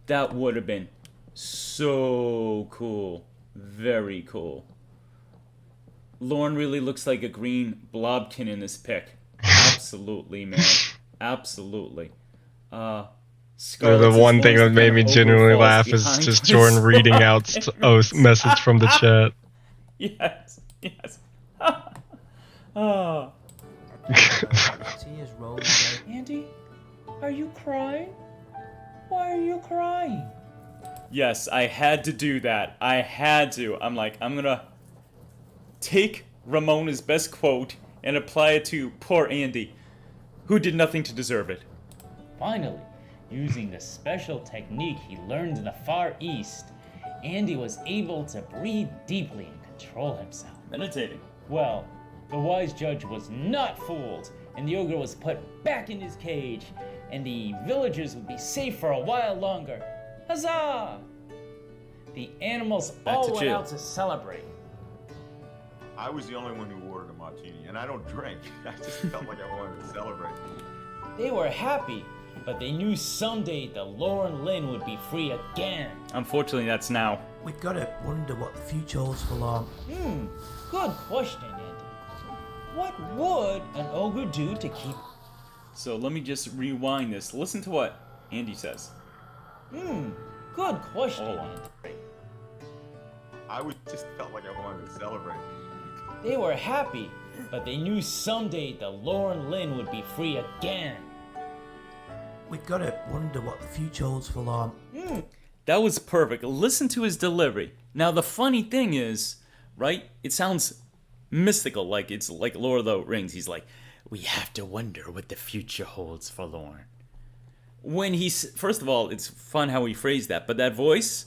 That would have been so cool. Very cool. Lauren really looks like a green blobkin in this pic. Absolutely, man. Absolutely. The one thing that made me genuinely laugh is just Jorrun reading out a message from the chat. Yes. Oh. Tears rolling down. Andy, are you crying? Why are you crying? Yes, I had to do that. I had to. I'm like, I'm gonna take Ramona's best quote and apply it to poor Andy, who did nothing to deserve it. Finally, using the special technique he learned in the Far East, Andy was able to breathe deeply and control himself. Meditating. Well, the wise judge was not fooled, and the ogre was put back in his cage, and the villagers would be safe for a while longer. Huzzah! The animals all went out to celebrate. I was the only one who ordered a martini, and I don't drink. I just felt like I wanted to celebrate. They were happy, but they knew someday the Lauren Lynn would be free again. Unfortunately, that's now. We gotta wonder what the future holds for Lauren. Good question, Andy. What would an ogre do to keep... So let me just rewind this. Listen to what Andy says. Good question, Andy. I just felt like I wanted to celebrate. They were happy, but they knew someday the Lauren Lynn would be free again. We gotta wonder what the future holds for Lauren. That was perfect. Listen to his delivery. Now, the funny thing is, right, it sounds mystical, like it's like Lord of the Rings. He's like, we have to wonder what the future holds for Lauren. When he's, first of all, it's fun how he phrased that, but that voice,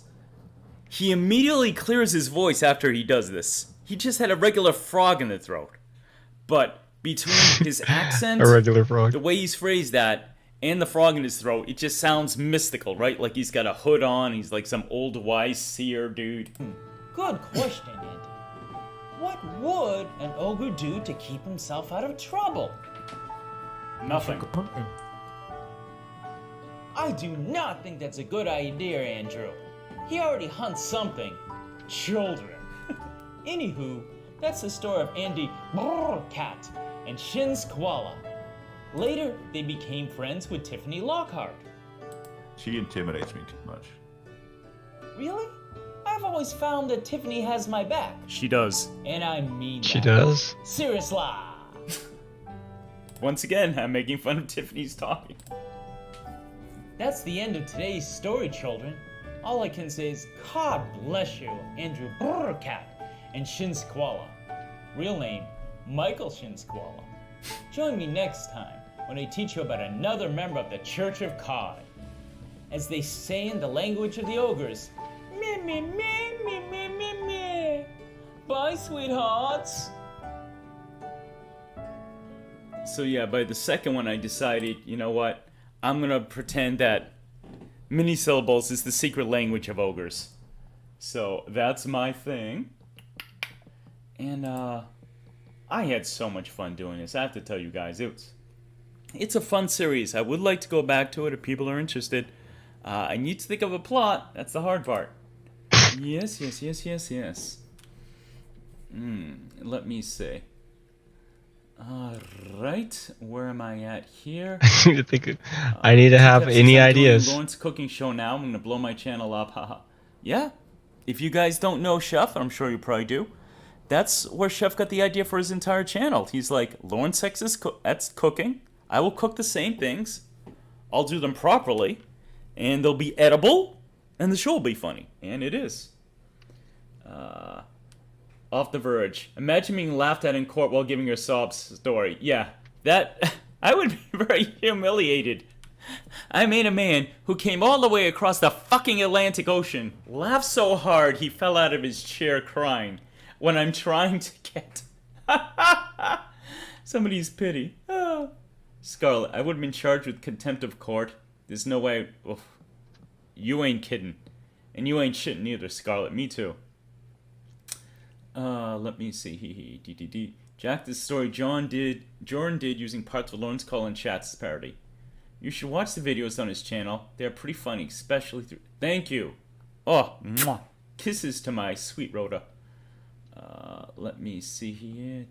he immediately clears his voice after he does this. He just had a regular frog in the throat. But between his accent, a regular frog, the way he's phrased that, and the frog in his throat, it just sounds mystical, right? Like he's got a hood on, he's like some old wise seer dude. Good question, Andy. What would an ogre do to keep himself out of trouble? Nothing. I do not think that's a good idea, Andrew. He already hunts something. Children. Anywho, that's the story of Andy Cat and Shin's koala. Later, they became friends with Tiffany Lockhart. She intimidates me too much. Really? I've always found that Tiffany has my back. She does. And I mean She that. does? Seriously. Once again, I'm making fun of Tiffany's talking. That's the end of today's story, children. All I can say is, God bless you, Andrew Cat and Shin's koala. Real name, Michael Shin's koala. Join me next time when I teach you about another member of the Church of Cod. As they say in the language of the ogres, meh meh meh meh meh meh meh. Bye, sweethearts. So yeah, by the second one I decided, you know what? I'm gonna pretend that mini syllables is the secret language of ogres. So that's my thing. And I had so much fun doing this. I have to tell you guys, it's a fun series. I would like to go back to it if people are interested. I need to think of a plot. That's the hard part. Yes. Let me see. Alright, where am I at here? I need to have any ideas. Lauren's cooking show now. I'm gonna blow my channel up. Haha. Yeah. If you guys don't know Chef, I'm sure you probably do. That's where Chef got the idea for his entire channel. He's like, Lauren Sex is that's cooking. I will cook the same things. I'll do them properly, and they'll be edible, and the show will be funny, and it is. Off the Verge. Imagine being laughed at in court while giving your sob story. Yeah, that I would be very humiliated. I made a man who came all the way across the fucking Atlantic Ocean laugh so hard he fell out of his chair crying when I'm trying to get somebody's pity. Scarlett, I would have been charged with contempt of court. There's no way. Oof. You ain't kidding. And you ain't shitting either, Scarlett. Me too. Let me see. Jack, this story Jorrun did using parts of Lauren's call and chats parody. You should watch the videos on his channel. They're pretty funny, especially through... Thank you. Oh, mwah. Kisses to my sweet Rhoda. Let me see here.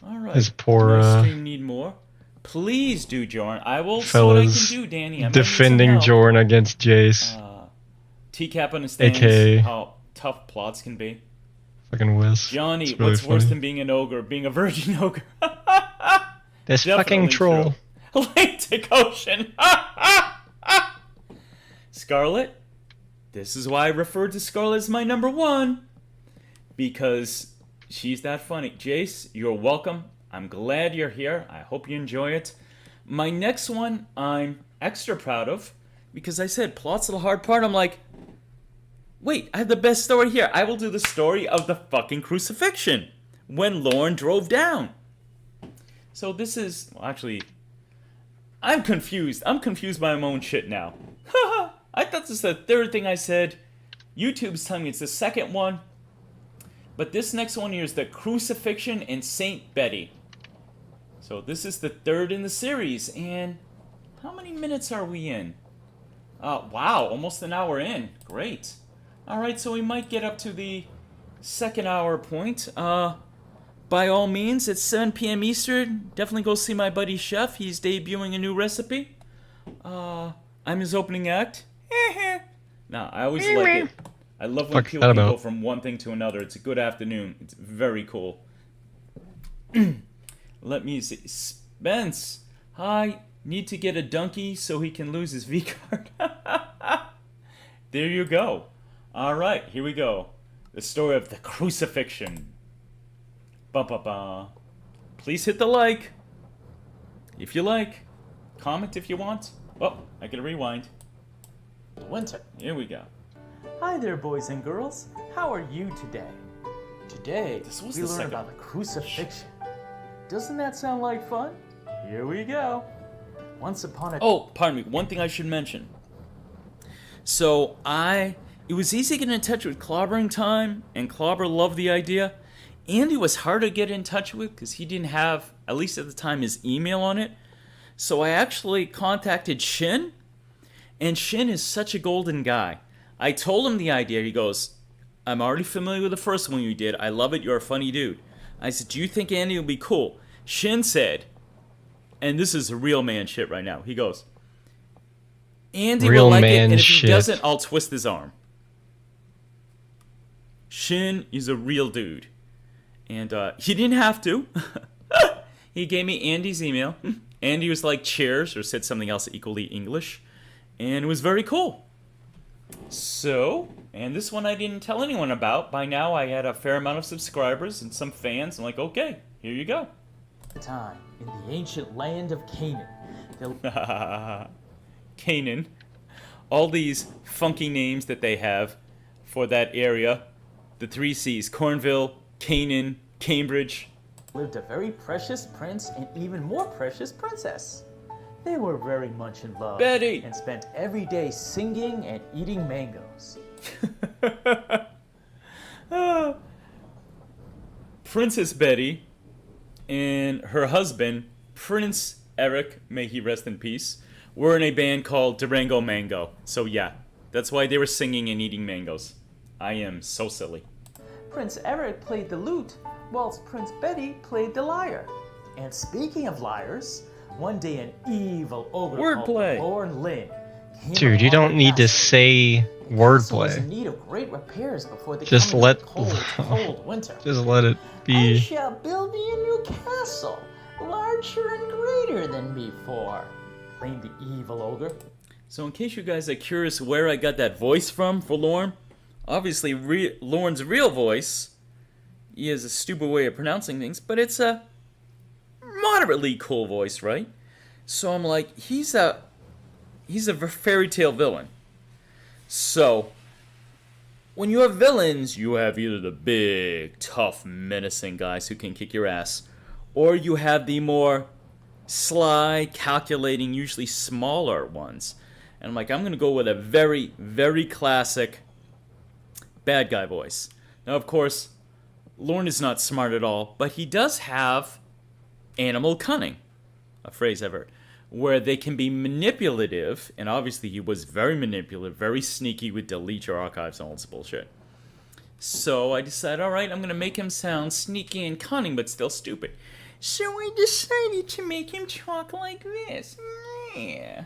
All right. His poor stream need more. Please do, Jorrun. I will see what I can do, Danny. I defending Jorrun against Jace. TCAP understands AKA how tough plots can be. fucking whiz. Johnny, It's really what's worse funny. than being an ogre? Being a virgin ogre. This fucking troll. Atlantic Ocean. Scarlet, this is why I refer to Scarlet as my number one. Because she's that funny. Jace, you're welcome. I'm glad you're here. I hope you enjoy it. My next one I'm extra proud of. Because I said, plot's the hard part. I'm like, wait, I have the best story here. I will do the story of the fucking crucifixion. When Lauren drove down. So this is, well, actually, I'm confused. I'm confused by my own shit now. I thought this was the third thing I said. YouTube's telling me it's the second one. But this next one here is the crucifixion and Saint Betty. So this is the third in the series. And how many minutes are we in? Wow, almost an hour in. Great. Alright, so we might get up to the second hour point. By all means, it's 7 p.m. Eastern. Definitely go see my buddy Chef. He's debuting a new recipe. I'm his opening act. Nah, I always like it. I love when people can go from one thing to another. It's a good afternoon. It's very cool. Let me see. Spence. Hi. Need to get a donkey so he can lose his V-card. There you go. Alright, here we go. The story of the crucifixion. Ba-ba-ba. Please hit the like. If you like. Comment if you want. Oh, I can rewind. Winter. Here we go. Hi there, boys and girls. How are you today? Today, we learn about the crucifixion. Doesn't that sound like fun? Here we go. Once upon a... Oh, pardon me. One thing I should mention. So, it was easy getting in touch with Clobbering Time, and Clobber loved the idea. Andy was hard to get in touch with because he didn't have, at least at the time, his email on it. So I actually contacted Shin, and Shin is such a golden guy. I told him the idea. He goes, I'm already familiar with the first one you did. I love it. You're a funny dude. I said, do you think Andy will be cool? Shin said, and this is real man shit right now. He goes, Andy will like it, and if he doesn't, I'll twist his arm. Shin is a real dude. And he didn't have to. He gave me Andy's email. Andy was like, cheers, or said something else equally English. And it was very cool. So, and this one I didn't tell anyone about. By now I had a fair amount of subscribers and some fans. I'm like, okay, here you go. Time in the ancient land of Canaan. Canaan. All these funky names that they have for that area. The 3 C's. Cornville, Canaan, Cambridge. Lived a very precious prince and even more precious princess. They were very much in love. Betty! And spent every day singing and eating mangoes. Princess Betty and her husband, Prince Eric, may he rest in peace, were in a band called Durango Mango. So yeah, that's why they were singing and eating mangoes. I am so silly. Prince Eric played the lute, whilst Prince Betty played the lyre. And speaking of lyres, one day an evil ogre Wordplay. called Lorne Lynn came Dude, you don't need to say was in wordplay. need of great repairs before the Just coming let of the cold winter. just let it I be. shall build thee a new castle, larger and greater than before, claimed the evil ogre. So in case you guys are curious where I got that voice from for Lorne, obviously Lorne's real voice, he has a stupid way of pronouncing things, but it's a moderately cool voice, right? So I'm like, he's a fairy tale villain. So when you have villains, you have either the big, tough, menacing guys who can kick your ass, or you have the more sly, calculating, usually smaller ones. And I'm like, I'm going to go with a very, very classic bad guy voice. Now, of course, Lorne is not smart at all, but he does have animal cunning, a phrase I've heard, where they can be manipulative, and obviously he was very manipulative, very sneaky with delete your archives and all this bullshit. So I decided, alright, I'm going to make him sound sneaky and cunning, but still stupid. So I decided to make him talk like this. Yeah.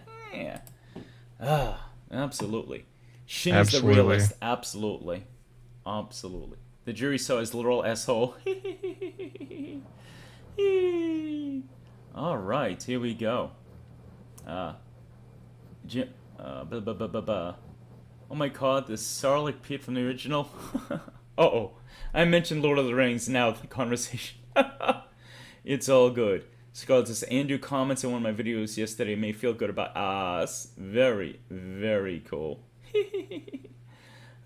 Absolutely. Shin's the realist. Absolutely. The jury saw his literal asshole. All right, here we go. Jim. Oh my god, this Sarlacc pit from the original. Uh-oh. I mentioned Lord of the Rings now, the conversation. It's all good. Scott says, Andrew comments on one of my videos yesterday, made me feel good about us. Very, very cool.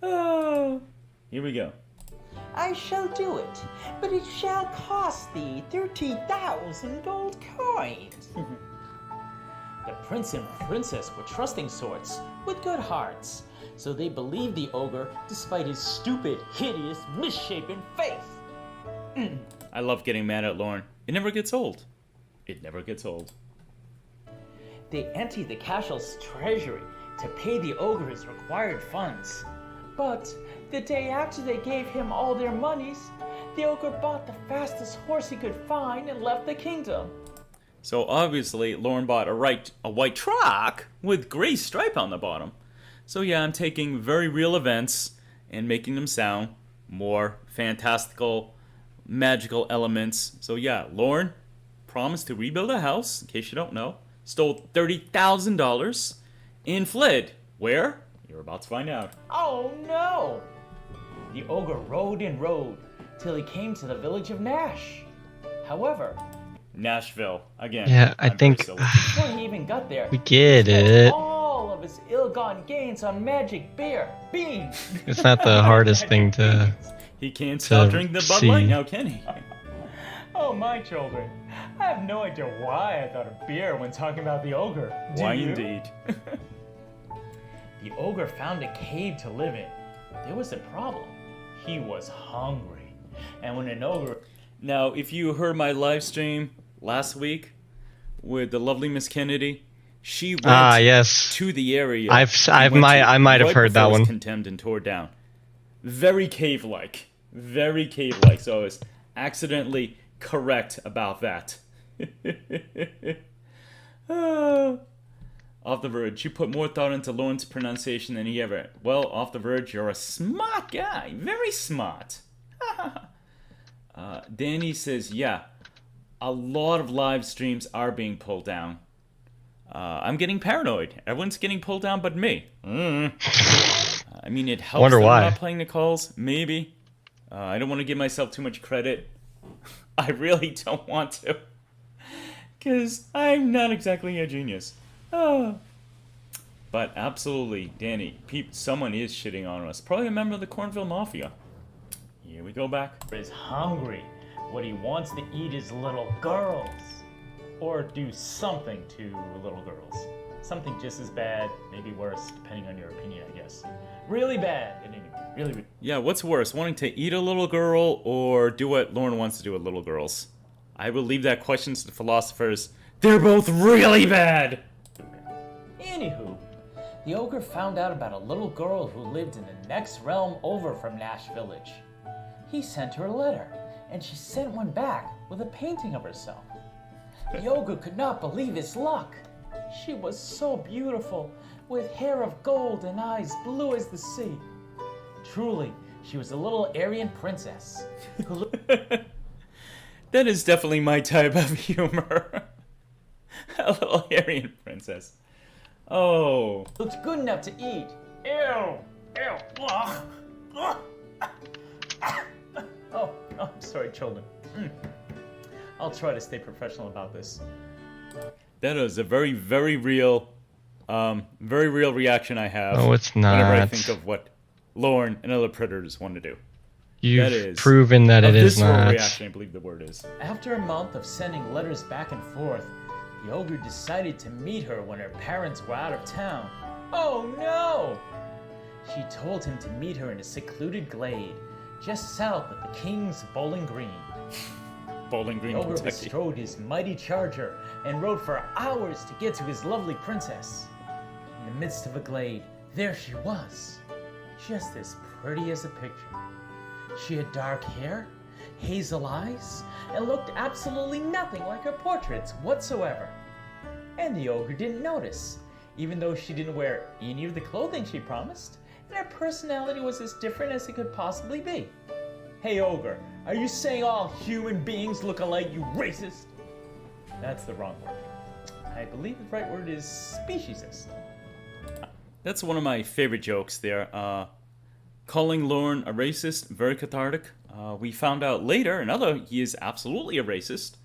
Oh, here we go. I shall do it, but it shall cost thee 30,000 gold coins. The prince and princess were trusting sorts, with good hearts, so they believed the ogre despite his stupid, hideous, misshapen face. I love getting mad at Lauren. It never gets old. It never gets old. They emptied the castle's treasury to pay the ogre his required funds. But the day after they gave him all their monies, the ogre bought the fastest horse he could find and left the kingdom. So obviously, Lauren bought a white truck with gray stripe on the bottom. So yeah, I'm taking very real events and making them sound more fantastical, magical elements. So yeah, Lauren promised to rebuild a house, in case you don't know, stole $30,000 and fled. Where? You're about to find out. Oh no! The ogre rode and rode till he came to the village of Nash. However, Nashville again. Yeah, I think before he even got there, we get he spent it. all of his ill-gotten gains on magic beer, beans. It's not the hardest thing to. He can't stop drinking the Bud Light now, can he? Oh my children, I have no idea why I thought of beer when talking about the ogre. Do Why you? indeed? The ogre found a cave to live in. There was a problem. He was hungry. And when an ogre... Now, if you heard my live stream last week with the lovely Miss Kennedy, she went yes. to the area. I might have heard that It was one. condemned and tore down. Very cave-like. Very cave-like. So I was accidentally correct about that. Off the Verge. You put more thought into Lauren's pronunciation than he ever. Well, Off the Verge, you're a smart guy. Very smart. Danny says, yeah, a lot of live streams are being pulled down. I'm getting paranoid. Everyone's getting pulled down but me. I mean, it helps that I'm not playing the calls. Maybe. I don't want to give myself too much credit. I really don't want to. Because I'm not exactly a genius. But absolutely, Danny, someone is shitting on us. Probably a member of the Cornville Mafia. Here we go back. is hungry. What he wants to eat is little girls. Or do something to little girls. Something just as bad, maybe worse, depending on your opinion, I guess. Really bad, at any rate. Really. Yeah, what's worse, wanting to eat a little girl or do what Lauren wants to do with little girls? I will leave that question to the philosophers. They're both really bad! Anywho, the ogre found out about a little girl who lived in the next realm over from Nash Village. He sent her a letter, and she sent one back with a painting of herself. The ogre could not believe his luck. She was so beautiful, with hair of gold and eyes blue as the sea. Truly, she was a little Aryan princess. That is definitely my type of humor. A little Aryan princess. Oh. Looked good enough to eat. Ew! Ew! Oh, I'm sorry, children. I'll try to stay professional about this. That is a very, very real reaction I have. No, it's not. Whenever I think of what Lauren and other predators want to do. You've proven that it is not. Reaction, I believe the word is. After a month of sending letters back and forth, the ogre decided to meet her when her parents were out of town. Oh no! She told him to meet her in a secluded glade, just south of the King's Bowling Green. Bowling Green, the ogre Kentucky. bestrode his mighty charger and rode for hours to get to his lovely princess. In the midst of a glade, there she was, just as pretty as a picture. She had dark hair, hazel eyes, and looked absolutely nothing like her portraits whatsoever. And the ogre didn't notice, even though she didn't wear any of the clothing she promised, and her personality was as different as it could possibly be. Hey, Ogre, are you saying all human beings look alike, you racist? That's the wrong word. I believe the right word is speciesist. That's one of my favorite jokes there. Calling Lorne a racist, very cathartic. We found out later, he is absolutely a racist.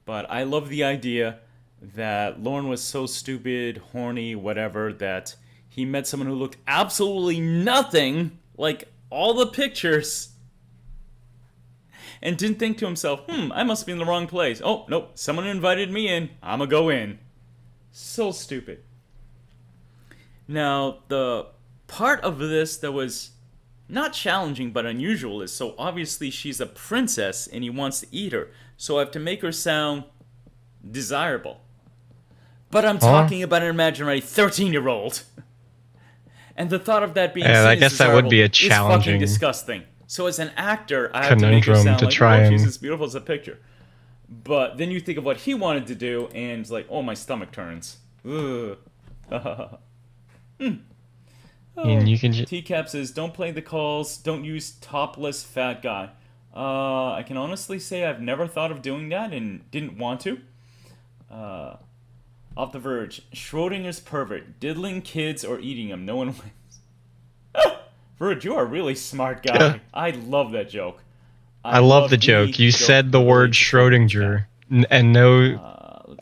But I love the idea that Lorne was so stupid, horny, whatever, that he met someone who looked absolutely nothing like all the pictures and didn't think to himself, I must be in the wrong place. Oh, nope, someone invited me in. I'ma go in. So stupid. Now, the part of this that was not challenging but unusual is, so obviously she's a princess and he wants to eat her, so I have to make her sound desirable. But I'm talking about an imaginary 13-year-old. And the thought of that being seen I as guess that would be a is fucking challenging disgusting. So as an actor, I have to make her conundrum sound to like, try she's and as beautiful as a picture. But then you think of what he wanted to do, and it's like, oh, my stomach turns. Ugh. And you can TCAP says, don't play the calls, don't use topless fat guy. I can honestly say I've never thought of doing that and didn't want to. Off the Verge, Schrodinger's pervert, diddling kids or eating them, no one wins. Verge, you are a really smart guy. I love that joke. I love the joke. You said the word Schrodinger and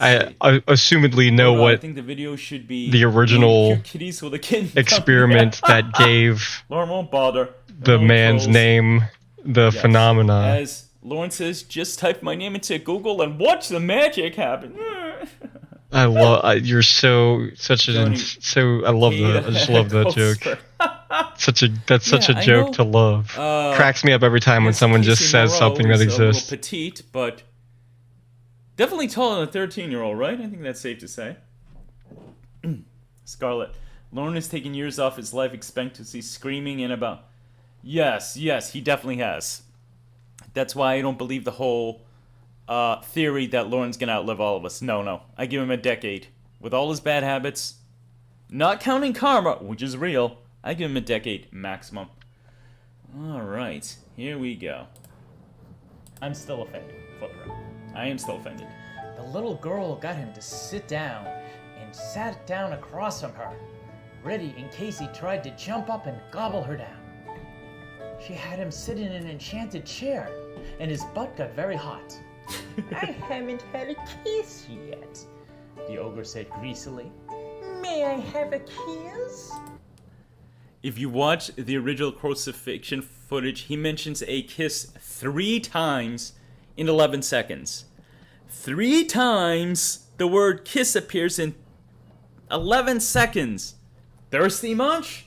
I assumedly know what I think the video should be the original cute kitties with a kitten experiment that gave Lauren won't bother. the man's name the phenomena. As Lauren says, just type my name into Google and watch the magic happen. I love you're such a I love that. I just love that joke. That's such a joke to love. Cracks me up every time when someone just says something that exists. A little petite, but definitely taller than a 13-year-old, right? I think that's safe to say. Scarlett, Lauren has taken years off his life expectancy, screaming in about. Yes, he definitely has. That's why I don't believe the whole theory that Lauren's gonna outlive all of us. No. I give him a decade. With all his bad habits, not counting karma, which is real, I give him a decade maximum. Alright, here we go. I'm still offended. Flip around. I am still offended. The little girl got him to sit down and sat down across from her, ready in case he tried to jump up and gobble her down. She had him sit in an enchanted chair, and his butt got very hot. I haven't had a kiss yet, the ogre said greasily. May I have a kiss? If you watch the original crucifixion footage, he mentions a kiss 3 times in 11 seconds. 3 times the word kiss appears in 11 seconds. Thirsty much?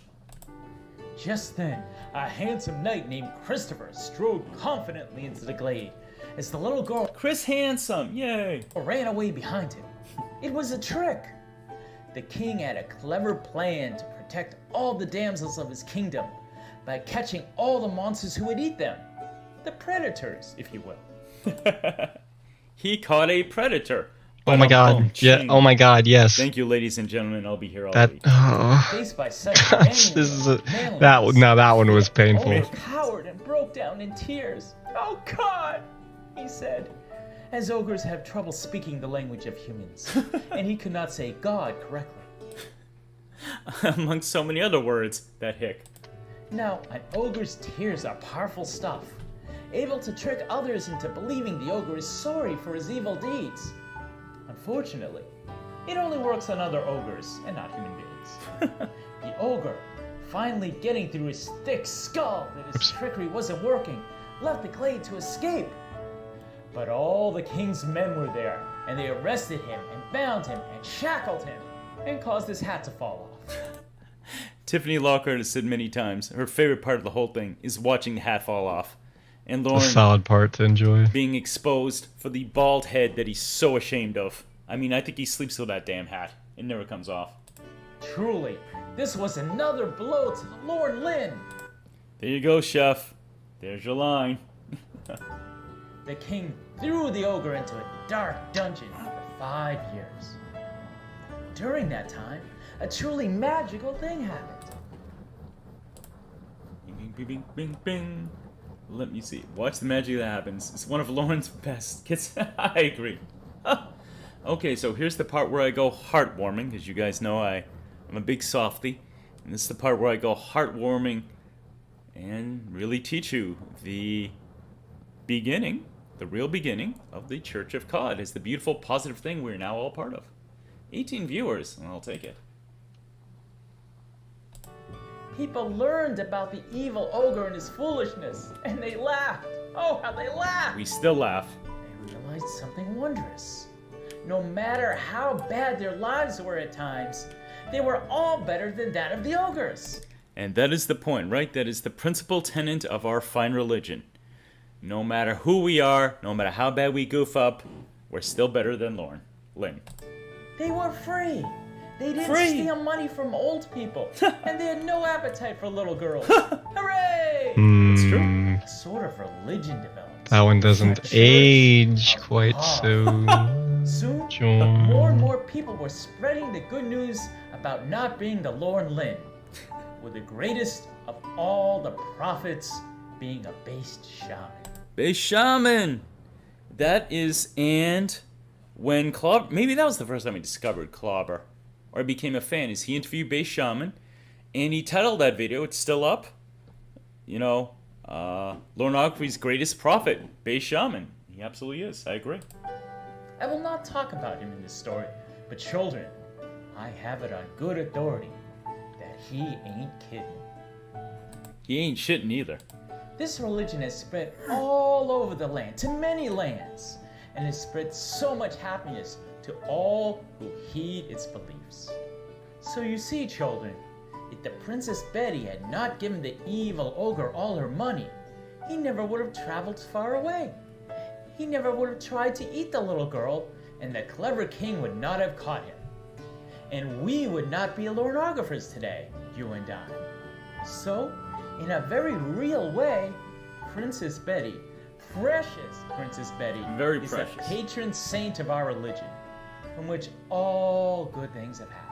Just then, a handsome knight named Christopher strode confidently into the glade as the little girl, Chris Handsome, yay, ran away behind him. It was a trick. The king had a clever plan to protect all the damsels of his kingdom by catching all the monsters who would eat them. The predators, if you will. He caught a predator. Oh my god. Yeah. Oh my god. Yes. Thank you, ladies and gentlemen. I'll be here all week. Faced by such that one was painful. Overpowered and broke down in tears. Oh God, he said, as ogres have trouble speaking the language of humans, and he could not say God correctly. Among so many other words, that hick. Now, an ogre's tears are powerful stuff, able to trick others into believing the ogre is sorry for his evil deeds. Unfortunately, it only works on other ogres and not human beings. The ogre, finally getting through his thick skull that his trickery wasn't working, left the glade to escape. But all the king's men were there, and they arrested him and bound him and shackled him and caused his hat to fall off. Tiffany Lockhart has said many times her favorite part of the whole thing is watching the hat fall off. And Lauren, a solid part to enjoy. Being exposed for the bald head that he's so ashamed of. I mean, I think he sleeps with that damn hat. It never comes off. Truly, this was another blow to the Lord Lynn. There you go, chef. There's your line. The king threw the ogre into a dark dungeon for 5 years. During that time, a truly magical thing happened. Bing, bing, bing, bing, bing. Let me see. Watch the magic that happens. It's one of Lauren's best kits. I agree. Okay, so here's the part where I go heartwarming. As you guys know, I'm a big softie. And this is the part where I go heartwarming and really teach you the beginning, the real beginning of the Church of Cod. It's the beautiful, positive thing we're now all part of. 18 viewers, and I'll take it. People learned about the evil ogre and his foolishness, and they laughed. Oh, how they laughed! We still laugh. They realized something wondrous. No matter how bad their lives were at times, they were all better than that of the ogres. And that is the point, right? That is the principal tenet of our fine religion. No matter who we are, no matter how bad we goof up, we're still better than Lynn. They were free. They didn't steal money from old people, and they had no appetite for little girls. Hooray! It's true. A sort of religion developed. That one doesn't age quite so. Soon, more and more people were spreading the good news about not being the Lorne Lynn, with the greatest of all the prophets being a based shaman. Based shaman! That is, and when Clobber, maybe that was the first time I discovered Clobber, or I became a fan, is he interviewed Based Shaman, and he titled that video, it's still up, you know, Lornography's greatest prophet, Based Shaman. He absolutely is, I agree. I will not talk about him in this story, but children, I have it on good authority that he ain't kidding. He ain't shitting either. This religion has spread all over the land, to many lands, and has spread so much happiness to all who heed its beliefs. So you see, children, if the Princess Betty had not given the evil ogre all her money, he never would have traveled far away. He never would have tried to eat the little girl, and the clever king would not have caught him. And we would not be Lornographers today, you and I. So, in a very real way, Princess Betty, precious Princess Betty, very is precious, the patron saint of our religion, from which all good things have happened.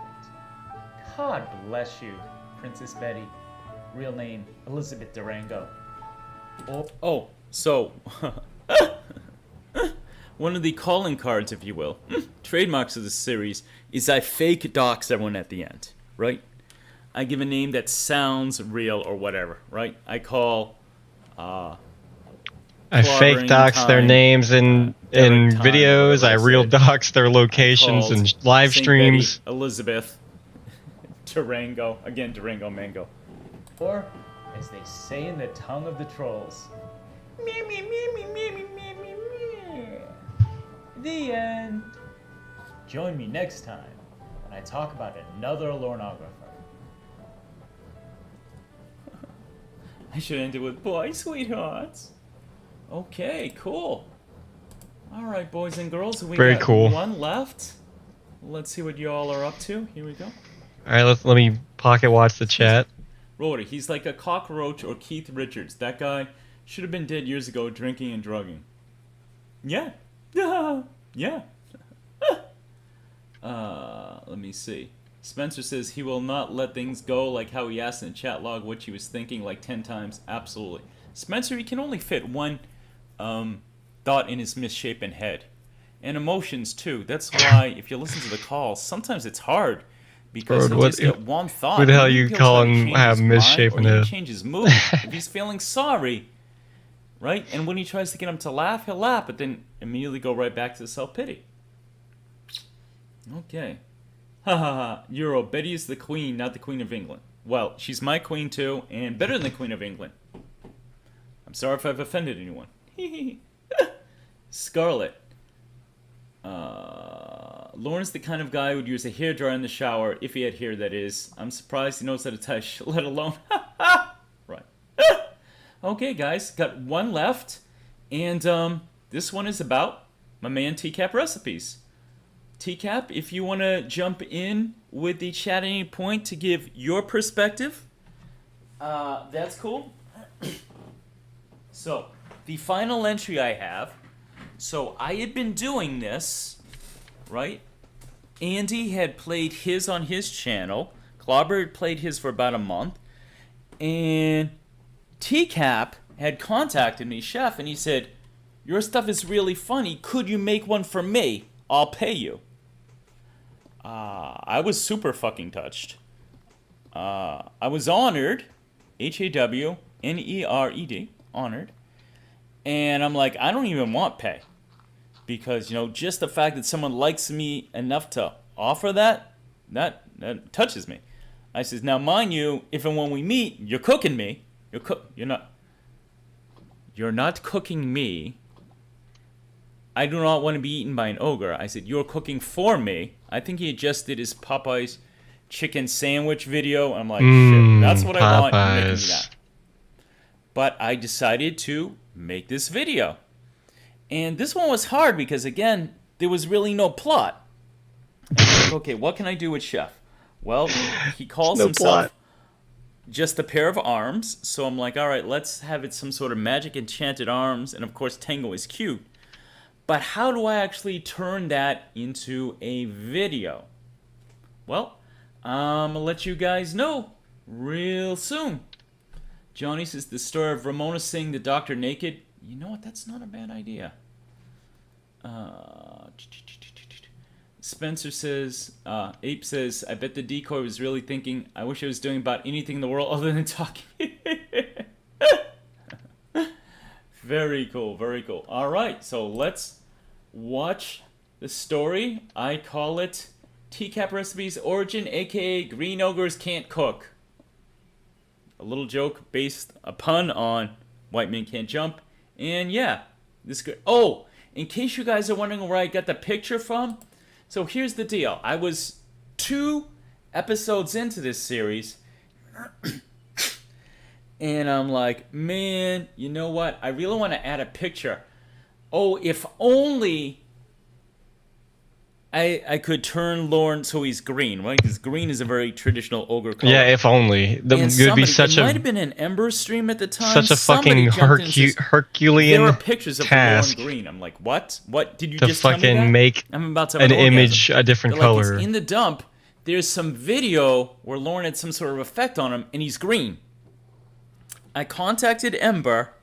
God bless you, Princess Betty. Real name, Elizabeth Durango. So, one of the calling cards, if you will, trademarks of this series, is I fake dox everyone at the end, right? I give a name that sounds real or whatever, right? I call, I fake dox their names in videos. I real dox their locations in live streams. Betty, Elizabeth, Durango, again Durango Mango. Or, as they say in the tongue of the trolls, me me me me me me me me me. The end. Join me next time when I talk about another Lornographer. I should end it with boy sweethearts. Okay, cool. All right, boys and girls, we Very got cool. one left. Let's see what you all are up to. Here we go. All right, let me pocket watch the chat. Rhoda, he's like a cockroach or Keith Richards. That guy should have been dead years ago, drinking and drugging. Yeah. Yeah. Let me see. Spencer says he will not let things go, like how he asked in the chat log what he was thinking like 10 times. Absolutely. Spencer, he can only fit one thought in his misshapen head. And emotions, too. That's why, if you listen to the calls, sometimes it's hard. Because Bro, they just get one thought. Who the hell and you he'll call try to him change have his misshapen mind, or head? he change his mood. If he's feeling sorry, right? And when he tries to get him to laugh, he'll laugh, but then immediately go right back to self-pity. Okay. Ha ha ha. Euro, Betty is the queen, not the Queen of England. Well, she's my queen too, and better than the Queen of England. I'm sorry if I've offended anyone. Scarlet. Lauren's the kind of guy who would use a hairdryer in the shower, if he had hair, that is. I'm surprised he knows how to touch, let alone... Right. Okay, guys, got one left. And this one is about my man TCAP Recipes. TCAP, if you want to jump in with the chat at any point to give your perspective, that's cool. So, the final entry I have. So, I had been doing this, right? Andy had played his on his channel. Clobber had played his for about a month. And TCAP had contacted me, Chef, and he said, "Your stuff is really funny. Could you make one for me? I'll pay you." I was super fucking touched. I was honored, HAWNERED, honored. And I'm like, I don't even want pay. Because, just the fact that someone likes me enough to offer that touches me. I says, now mind you, if and when we meet, you're cooking me. You're not cooking me. I do not want to be eaten by an ogre. I said, you're cooking for me. I think he just did his Popeye's chicken sandwich video. I'm like, shit, that's what I want. You're making me that. But I decided to make this video. And this one was hard because, again, there was really no plot. I was like, okay, what can I do with Chef? Well, he calls himself just a pair of arms. So I'm like, all right, let's have it some sort of magic enchanted arms. And, of course, Tango is cute. But how do I actually turn that into a video? Well, I'm going to let you guys know real soon. Johnny says the story of Ramona seeing the doctor naked. You know what? That's not a bad idea. Spencer says, Ape says, I bet the decoy was really thinking, I wish I was doing about anything in the world other than talking. Very cool, very cool. All right, so let's watch the story. I call it Teacap Recipes Origin, aka Green Ogres Can't Cook. A little joke based a pun on White Men Can't Jump. And yeah, this good. Oh, in case you guys are wondering where I got the picture from, so here's the deal. I was 2 episodes into this series, and I'm like, man, you know what? I really want to add a picture. Oh, if only I could turn Lorne so he's green, right? Because green is a very traditional ogre color. Yeah, if only. It would be such it might have been an Ember stream at the time. Such a fucking Herculean there are pictures of task. Lorne green. I'm like, what? What did you to just tell me that? fucking make I'm about to have an image a different They're color. Like, in the dump, there's some video where Lorne had some sort of effect on him, and he's green. I contacted Ember.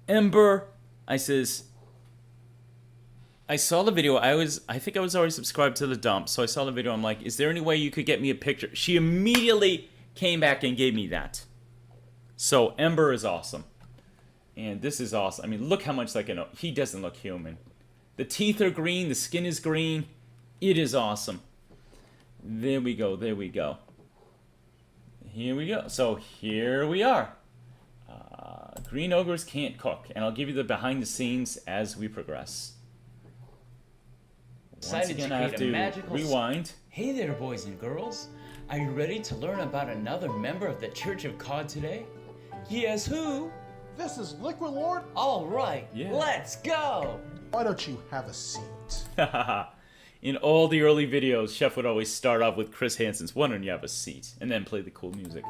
Ember, I says, I saw the video. I think I was already subscribed to the dump, so I saw the video. I'm like, is there any way you could get me a picture? She immediately came back and gave me that. So Ember is awesome. And this is awesome. I mean, look how much like he doesn't look human. The teeth are green, the skin is green. It is awesome. There we go, there we go. Here we go. So here we are. Green Ogres Can't Cook. And I'll give you the behind the scenes as we progress. Once again, I have to rewind. Hey there, boys and girls. Are you ready to learn about another member of the Church of Cod today? Yes, who? This is Liquid Lord. All right, let's go. Why don't you have a seat? In all the early videos, Chef would always start off with Chris Hansen's "Why don't you have a seat?" and then play the cool music.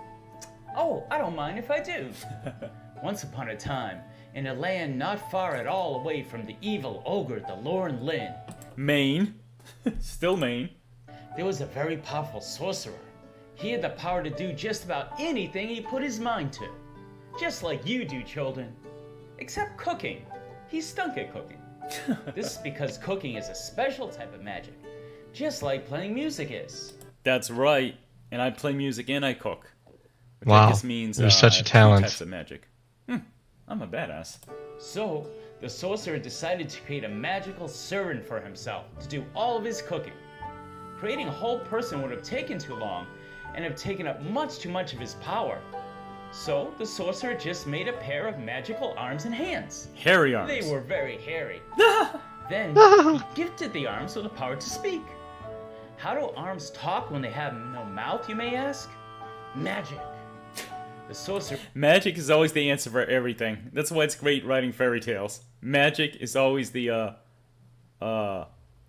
Oh, I don't mind if I do. Once upon a time, in a land not far at all away from the evil ogre, the Lorne Lynn, Maine. Still Maine. there was a very powerful sorcerer. He had the power to do just about anything he put his mind to. Just like you do, children. Except cooking. He stunk at cooking. This is because cooking is a special type of magic. Just like playing music is. That's right. And I play music and I cook. Which Wow. I guess means You're such a talent. 2 types of magic. I'm a badass. So, the sorcerer decided to create a magical servant for himself to do all of his cooking. Creating a whole person would have taken too long and have taken up much too much of his power. So, the sorcerer just made a pair of magical arms and hands. Hairy arms. They were very hairy. Then, he gifted the arms with the power to speak. How do arms talk when they have no mouth, you may ask? Magic. The sorcerer... Magic is always the answer for everything. That's why it's great writing fairy tales. Magic is always the,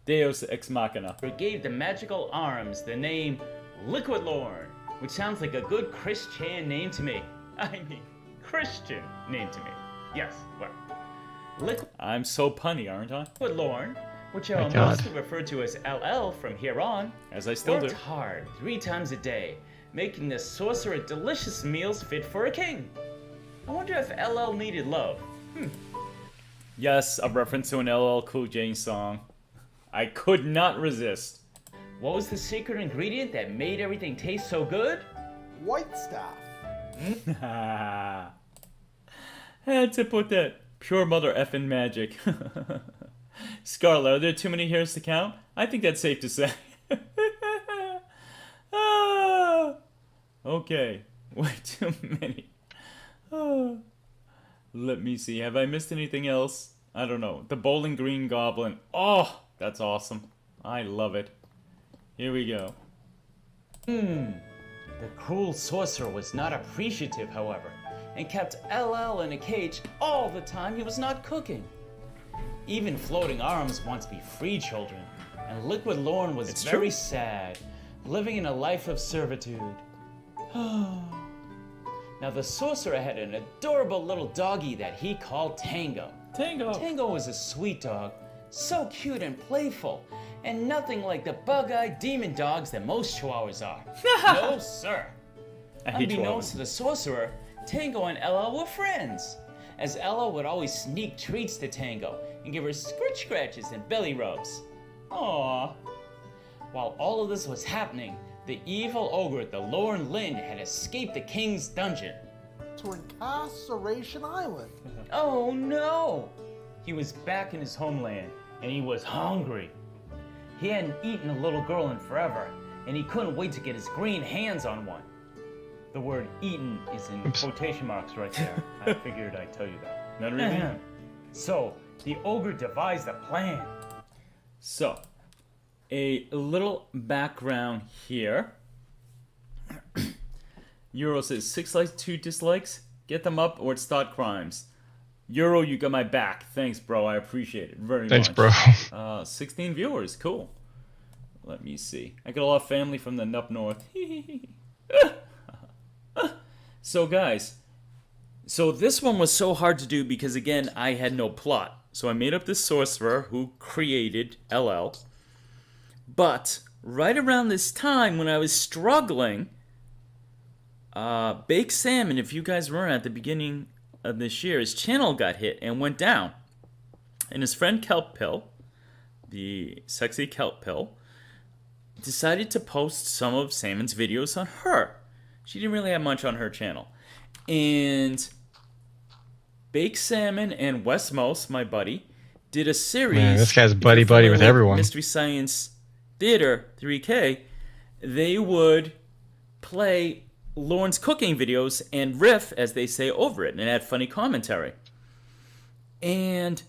Deus Ex Machina. Gave the magical arms the name Liquid Lord, which sounds like a good Christian name to me. I mean, Christian name to me. Yes, well. I'm so punny, aren't I? Liquid Lord, which I My will God. mostly refer to as LL from here on, As I still worked do. hard 3 times a day, making the sorcerer delicious meals fit for a king. I wonder if LL needed love. Yes, a reference to an LL Cool J song. I could not resist. What was the secret ingredient that made everything taste so good? White stuff. Had to put that pure mother effing magic. Scarlet, are there too many hairs to count? I think that's safe to say. Okay, way too many. Let me see, have I missed anything else? I don't know. The Bowling Green Goblin. Oh, that's awesome. I love it. Here we go. The cruel sorcerer was not appreciative, however, and kept LL in a cage all the time he was not cooking. Even floating arms want to be free, children, and Liquid Lorne was very sad, living in a life of servitude. Now the sorcerer had an adorable little doggy that he called Tango. Tango was a sweet dog, so cute and playful, and nothing like the bug-eyed demon dogs that most chihuahuas are. No, sir. Unbeknownst to the sorcerer, Tango and LL were friends, as LL would always sneak treats to Tango and give her scritch scratches and belly rubs. Aww. While all of this was happening, the evil ogre, the Lorne Lynn, had escaped the king's dungeon. To Incarceration Island. Oh no! He was back in his homeland, and he was hungry. He hadn't eaten a little girl in forever, and he couldn't wait to get his green hands on one. The word eaten is in quotation marks right there. I figured I'd tell you that. Not really? So, the ogre devised a plan. So, a little background here. Euro says 6 likes, 2 dislikes. Get them up or start crimes. Euro, you got my back. Thanks, bro. I appreciate it very much. Thanks, bro. 16 viewers. Cool. Let me see. I got a lot of family from the up north. So, guys. So, this one was so hard to do because, again, I had no plot. So, I made up this sorcerer who created LL. But, right around this time when I was struggling, Baked Salmon, if you guys remember at the beginning of this year, his channel got hit and went down. And his friend Kelp Pill, the sexy Kelp Pill, decided to post some of Salmon's videos on her. She didn't really have much on her channel. And Baked Salmon and Westmost, my buddy, did a series. Man, this guy's buddy with everyone. Mystery Science Theater 3K. They would play Lorne's cooking videos and riff, as they say, over it and add funny commentary. And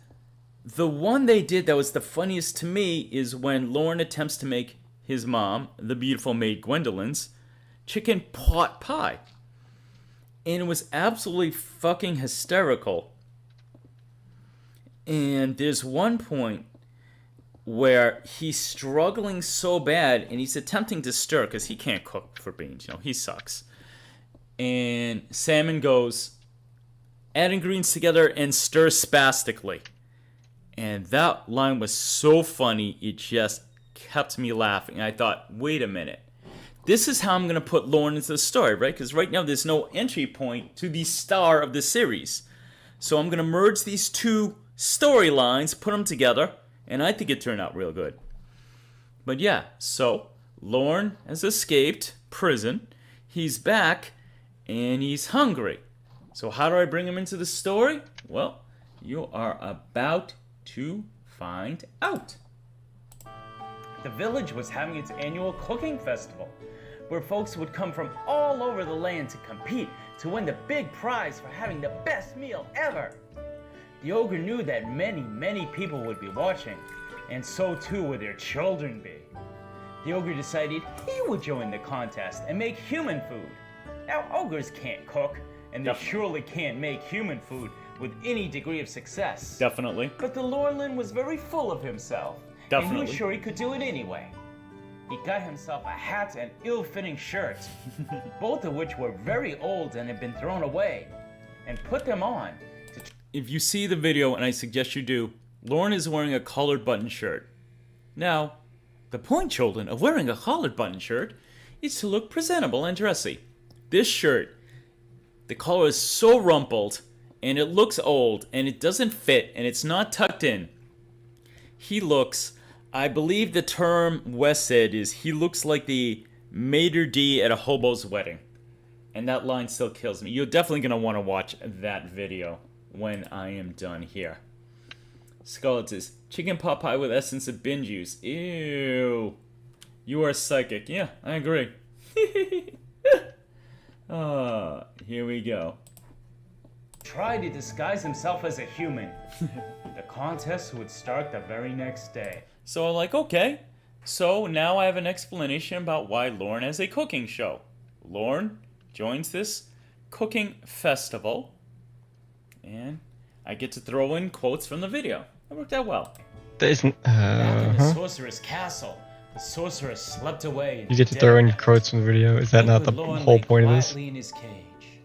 the one they did that was the funniest to me is when Lorne attempts to make his mom, the beautiful maid Gwendolyn's, chicken pot pie. And it was absolutely fucking hysterical. And there's one point where he's struggling so bad and he's attempting to stir because he can't cook for beans, he sucks. And Salmon goes, add ingredients together and stir spastically. And that line was so funny, it just kept me laughing. I thought, wait a minute. This is how I'm going to put Lorne into the story, right? Because right now there's no entry point to the star of the series. So I'm going to merge these two storylines, put them together, and I think it turned out real good. But yeah, so Lorne has escaped prison. He's back, and he's hungry. So how do I bring him into the story? Well, you are about to find out. The village was having its annual cooking festival, where folks would come from all over the land to compete to win the big prize for having the best meal ever. The ogre knew that many, many people would be watching, and so too would their children be. The ogre decided he would join the contest and make human food. Now, ogres can't cook, and they surely can't make human food with any degree of success. Definitely. But the Lorne was very full of himself, and he was sure he could do it anyway. He got himself a hat and ill-fitting shirt, both of which were very old and had been thrown away, and put them on. If you see the video, and I suggest you do, Lorne is wearing a collared button shirt. Now, the point, children, of wearing a collared button shirt is to look presentable and dressy. This shirt The collar is so rumpled, and it looks old, and it doesn't fit, and it's not tucked in. He looks, I believe the term Wes said is, he looks like the maitre d' at a hobo's wedding. And that line still kills me. You're definitely going to want to watch that video when I am done here. Scarlet says, chicken pot pie with essence of bin juice. Ew. You are psychic. Yeah, I agree. Here we go. Tried to disguise himself as a human. The contest would start the very next day. So I'm like, okay. So now I have an explanation about why Lauren has a cooking show. Lauren joins this cooking festival, and I get to throw in quotes from the video. It worked out well. There isn't. Back in the sorcerer's castle, the sorcerer slept away. You get to throw in quotes from the video. Is that not the whole point of this? In his cage.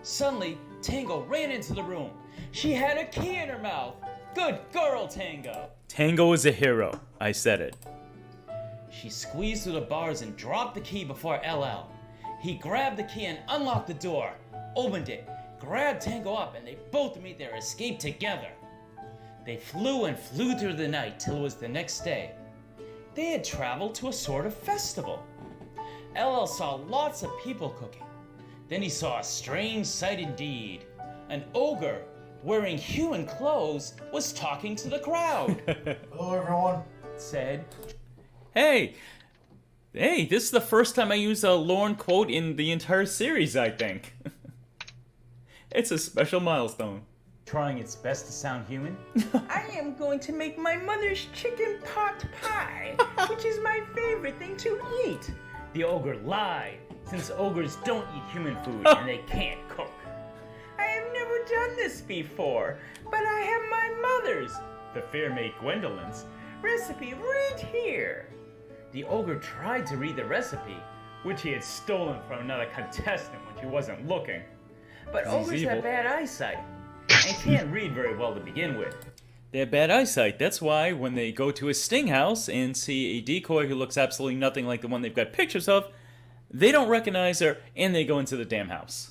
Suddenly, Tango ran into the room. She had a key in her mouth. Good girl, Tango. Tango is a hero. I said it. She squeezed through the bars and dropped the key before LL. He grabbed the key and unlocked the door, opened it, grabbed Tango up, and they both made their escape together. They flew and flew through the night till it was the next day. They had traveled to a sort of festival. LL saw lots of people cooking. Then he saw a strange sight indeed. An ogre, wearing human clothes, was talking to the crowd. Hello, everyone. Said, Hey, this is the first time I use a Lauren quote in the entire series, I think. It's a special milestone. trying its best to sound human. I am going to make my mother's chicken pot pie, which is my favorite thing to eat. The ogre lied, since ogres don't eat human food and they can't cook. I have never done this before, but I have my mother's, the fair maid Gwendolyn's, recipe right here. The ogre tried to read the recipe, which he had stolen from another contestant when she wasn't looking. But ogres have bad eyesight and can't read very well to begin with. They have bad eyesight. That's why when they go to a sting house and see a decoy who looks absolutely nothing like the one they've got pictures of, they don't recognize her and they go into the damn house.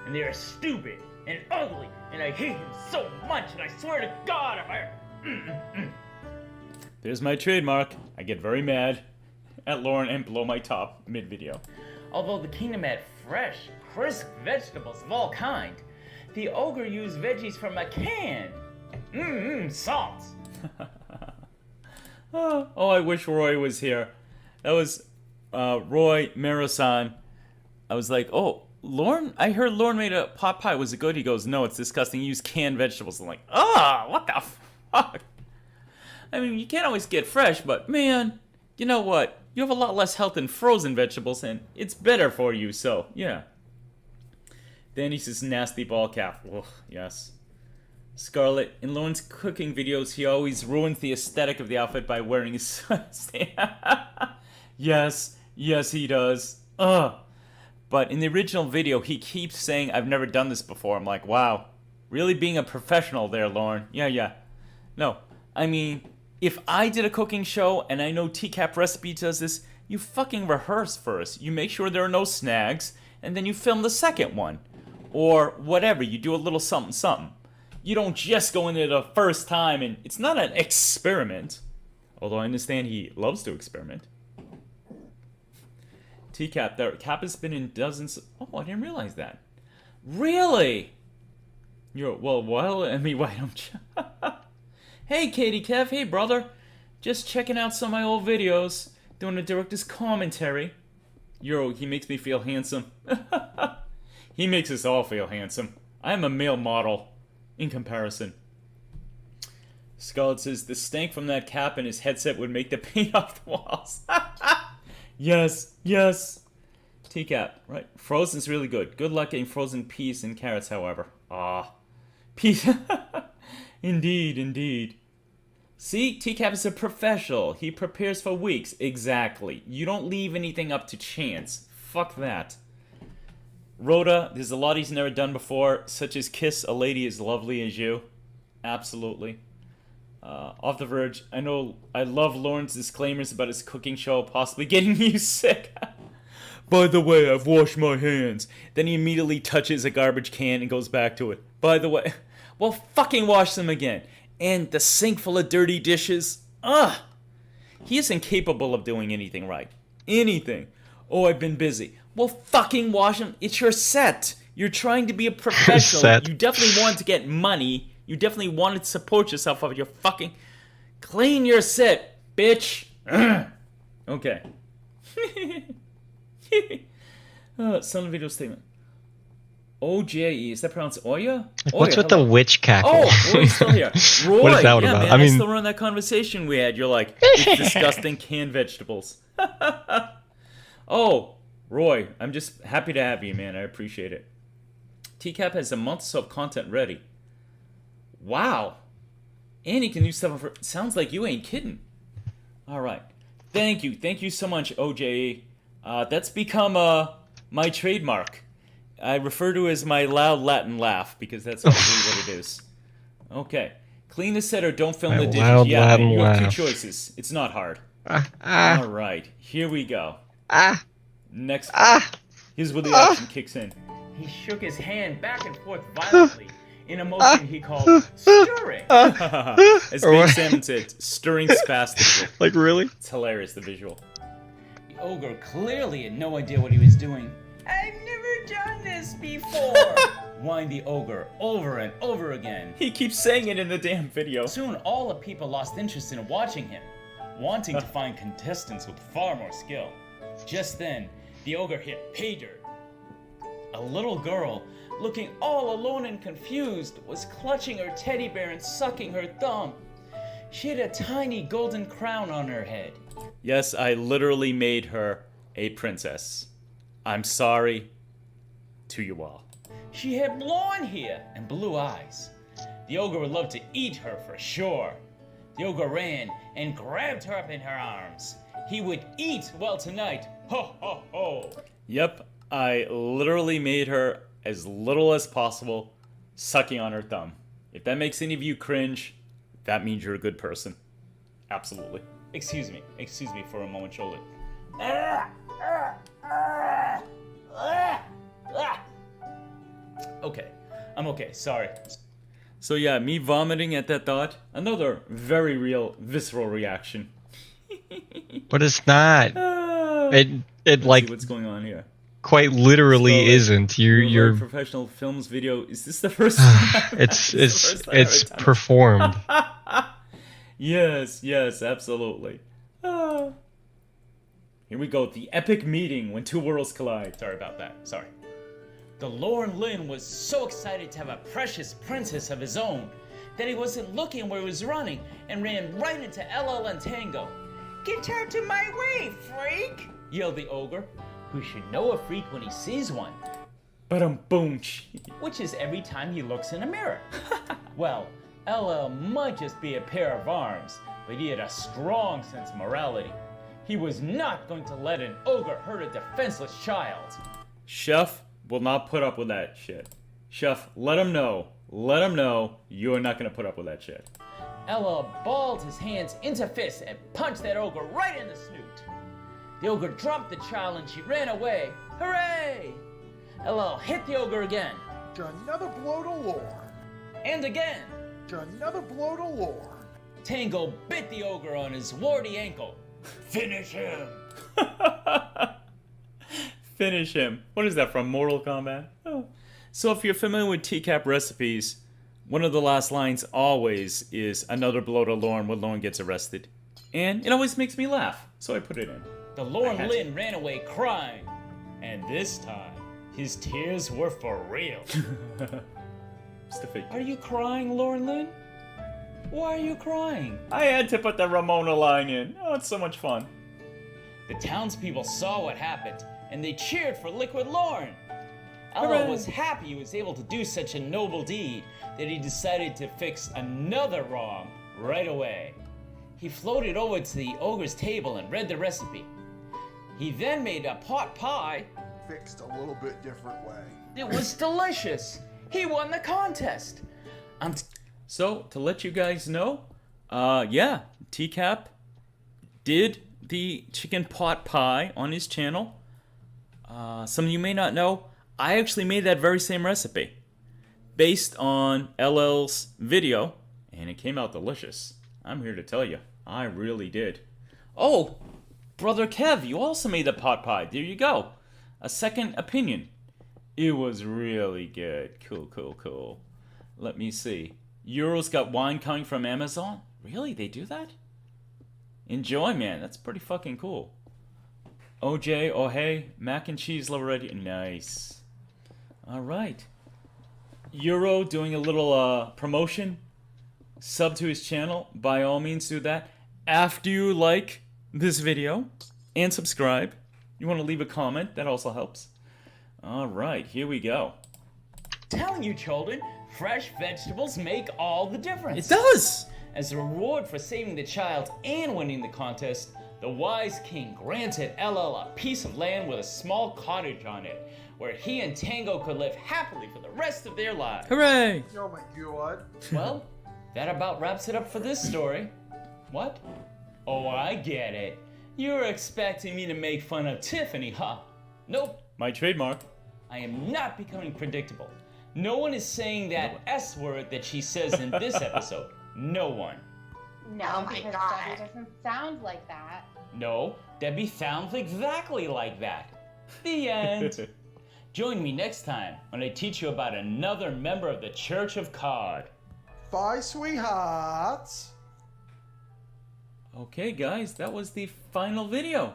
And they are stupid and ugly, and I hate him so much, and I swear to God if I... There's my trademark. I get very mad at Lauren and blow my top mid-video. Although the kingdom had fresh, crisp vegetables of all kind, the ogre used veggies from a can. Salt. Oh, I wish Roy was here. That was Roy Marasan. I was like, oh, Lauren, I heard Lauren made a pot pie. Was it good? He goes, no, it's disgusting. You use canned vegetables. I'm like, what the fuck? I mean, you can't always get fresh, but man, you know what? You have a lot less health than frozen vegetables, and it's better for you, so, yeah. Then he says, nasty ball cap. Ugh, yes. Scarlet, in Lauren's cooking videos, he always ruins the aesthetic of the outfit by wearing his... Yes, he does. But in the original video, he keeps saying, I've never done this before. I'm like, wow. Really being a professional there, Lauren. Yeah. No, I mean... If I did a cooking show, and I know TCAP Recipe does this, you fucking rehearse first. You make sure there are no snags, and then you film the second one. Or whatever, you do a little something. You don't just go in there the first time, and it's not an experiment. Although I understand he loves to experiment. TCAP, their cap has been in dozens... Oh, I didn't realize that. Really? Why don't you... Hey, Katie Kev. Hey, brother. Just checking out some of my old videos. Doing a director's commentary. He makes me feel handsome. He makes us all feel handsome. I am a male model. In comparison. Scarlet says, the stank from that cap and his headset would make the paint off the walls. Yes. TCAP, right? Frozen's really good. Good luck getting frozen peas and carrots, however. Peas. Indeed. See, TCAP is a professional. He prepares for weeks. Exactly. You don't leave anything up to chance. Fuck that. Rhoda, there's a lot he's never done before, such as kiss a lady as lovely as you. Absolutely. Off the Verge, I know I love Lauren's disclaimers about his cooking show possibly getting you sick. By the way, I've washed my hands. Then he immediately touches a garbage can and goes back to it. By the way, well, fucking wash them again. And the sink full of dirty dishes. Ugh. He is incapable of doing anything right. Anything. Oh, I've been busy. Well, fucking wash them. It's your set. You're trying to be a professional. You definitely want to get money. You definitely want to support yourself of your fucking... Clean your set, bitch. Okay. Son of video statement. OJE, is that pronounced Oya? What's with the witch cackle? Oh, Roy's still here. Roy, what is that yeah, about? Man, I still run that conversation we had. You're like, it's disgusting canned vegetables. Oh, Roy, I'm just happy to have you, man. I appreciate it. TCAP has a month of content ready. Wow. And he can do stuff for... Sounds like you ain't kidding. All right. Thank you. Thank you so much, OJE. That's become my trademark. I refer to it as my loud Latin laugh because that's actually what it is. Okay. Clean the set or don't film the dishes. Yeah, Latin you have laugh. two choices. It's not hard. All right. Here we go. Next. Here's where the action kicks in. He shook his hand back and forth violently in a motion he called stirring. As Big Salmon said, stirring spastically. Like, really? It's hilarious, the visual. The ogre clearly had no idea what he was doing. I've never done this before. Whined the ogre over and over again. He keeps saying it in the damn video. Soon all the people lost interest in watching him, wanting to find contestants with far more skill. Just then, the ogre hit pay dirt. A little girl, looking all alone and confused, was clutching her teddy bear and sucking her thumb. She had a tiny golden crown on her head. Yes, I literally made her a princess. I'm sorry to you all. She had blonde hair and blue eyes. The ogre would love to eat her for sure. The ogre ran and grabbed her up in her arms. He would eat well tonight. Ho, ho, ho. Yep, I literally made her as little as possible, sucking on her thumb. If that makes any of you cringe, that means you're a good person. Absolutely. Excuse me for a moment, Jorrly. Okay, I'm okay, sorry. So yeah, me vomiting at that thought, another very real, visceral reaction. But it's not. It like what's going on here. Quite literally So, isn't. You're professional films video. Is this the first time? it's performed. Yes, absolutely. Here we go. The epic meeting when two worlds collide. Sorry about that. Sorry. The Lord Lin was so excited to have a precious princess of his own that he wasn't looking where he was running and ran right into LL and Tango. Get out of my way, freak! Yelled the ogre, who should know a freak when he sees one. Boom. Which is every time he looks in a mirror. Well, LL might just be a pair of arms, but he had a strong sense of morality. He was not going to let an ogre hurt a defenseless child. Chef will not put up with that shit. Chef, let him know. Let him know you're not going to put up with that shit. LL balled his hands into fists and punched that ogre right in the snoot. The ogre dropped the child and she ran away. Hooray! LL hit the ogre again. Another blow to Lorne. And again. Another blow to Lorne. Tango bit the ogre on his warty ankle. Finish him! Finish him. What is that from Mortal Kombat? Oh. So if you're familiar with TCAP recipes, one of the last lines always is another blow to Lorne when Lorne gets arrested. And it always makes me laugh, so I put it in. The Lorne Lin ran away crying. And this time, his tears were for real. Are you crying, Lorne Lin? Why are you crying? I had to put the Ramona line in. Oh, it's so much fun. The townspeople saw what happened, and they cheered for Liquid Lorne. LL was happy he was able to do such a noble deed that he decided to fix another wrong right away. He floated over to the ogre's table and read the recipe. He then made a pot pie. Fixed a little bit different way. It was delicious. He won the contest. So, to let you guys know, yeah, TCAP did the chicken pot pie on his channel. Some of you may not know, I actually made that very same recipe based on LL's video, and it came out delicious. I'm here to tell you, I really did. Oh, Brother Kev, you also made the pot pie. There you go. A second opinion. It was really good. Cool. Let me see. Euro's got wine coming from Amazon? Really? They do that? Enjoy, man. That's pretty fucking cool. OJ, oh hey, mac and cheese already. Nice. Alright. Euro doing a little promotion. Sub to his channel. By all means, do that. After you like this video and subscribe. You want to leave a comment, that also helps. Alright, here we go. Telling you, children, fresh vegetables make all the difference. It does! As a reward for saving the child and winning the contest, the wise king granted LL a piece of land with a small cottage on it, where he and Tango could live happily for the rest of their lives. Hooray! Oh my god. Well, that about wraps it up for this story. What? Oh, I get it. You're expecting me to make fun of Tiffany, huh? Nope. My trademark. I am not becoming predictable. No one is saying that S word that she says in this episode. No one. No, because Debbie doesn't sound like that. No, Debbie sounds exactly like that. The end. Join me next time when I teach you about another member of the Church of Cod. Bye, sweethearts. Okay, guys, that was the final video.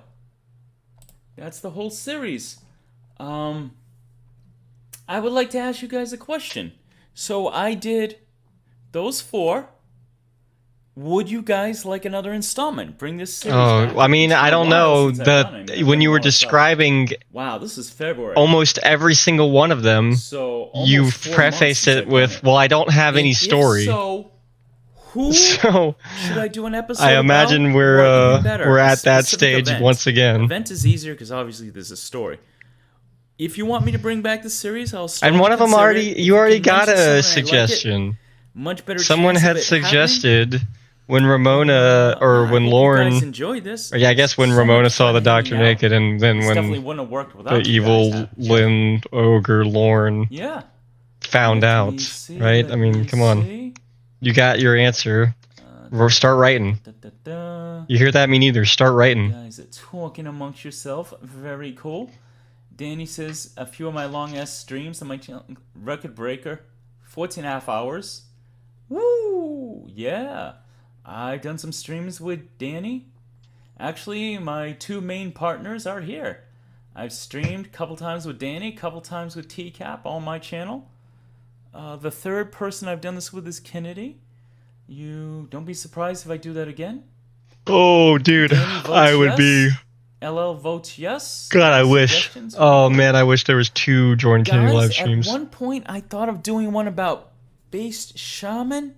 That's the whole series. I would like to ask you guys a question. So I did those 4. Would you guys like another installment? Bring this series back. I mean, I don't know. When you were describing wow, this is February. Almost every single one of them, so you prefaced it with, well, I don't have any story. So, who should I do an episode I imagine about? we're at that stage event. once again. Event is easier because obviously there's a story. If you want me to bring back the series, I'll start. And one of them you already got a suggestion. Like much better. Someone had suggested when Ramona or when Lauren. You guys enjoyed this. Yeah, I guess when Ramona saw the Doctor naked, and then when the evil Lynn ogre Lauren found out. Right? I mean, come on. You got your answer. Start writing. You hear that? Me neither. Start writing. You guys are talking amongst yourself. Very cool. Danny says, a few of my long-ass streams on my channel, record breaker, 14.5 hours. Woo! Yeah. I've done some streams with Danny. Actually, my 2 main partners are here. I've streamed a couple times with Danny, a couple times with TCAP on my channel. The 3rd person I've done this with is Kennedy. You don't be surprised if I do that again. Oh, dude, I would be. LL votes yes. God, I wish. Oh man, I wish there was 2 Jordan Kennedy live streams. At one point, I thought of doing one about based shaman.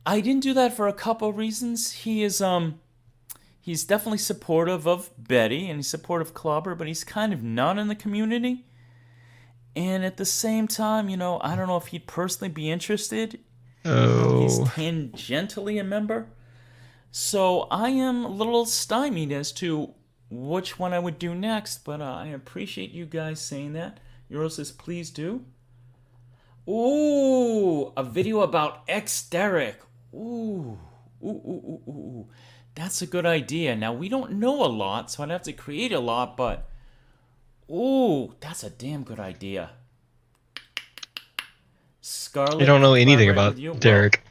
I didn't do that for a couple reasons. He's definitely supportive of Betty and he's supportive of Clobber, but he's kind of not in the community. And at the same time, I don't know if he'd personally be interested. Oh. He's tangentially a member. So I am a little stymied as to which one I would do next, but I appreciate you guys saying that. Euro says, please do. Ooh, a video about ex-Derek. Ooh. That's a good idea. Now, we don't know a lot, so I'd have to create a lot, but... Ooh, that's a damn good idea. Scarlett, you don't know anything about Derek.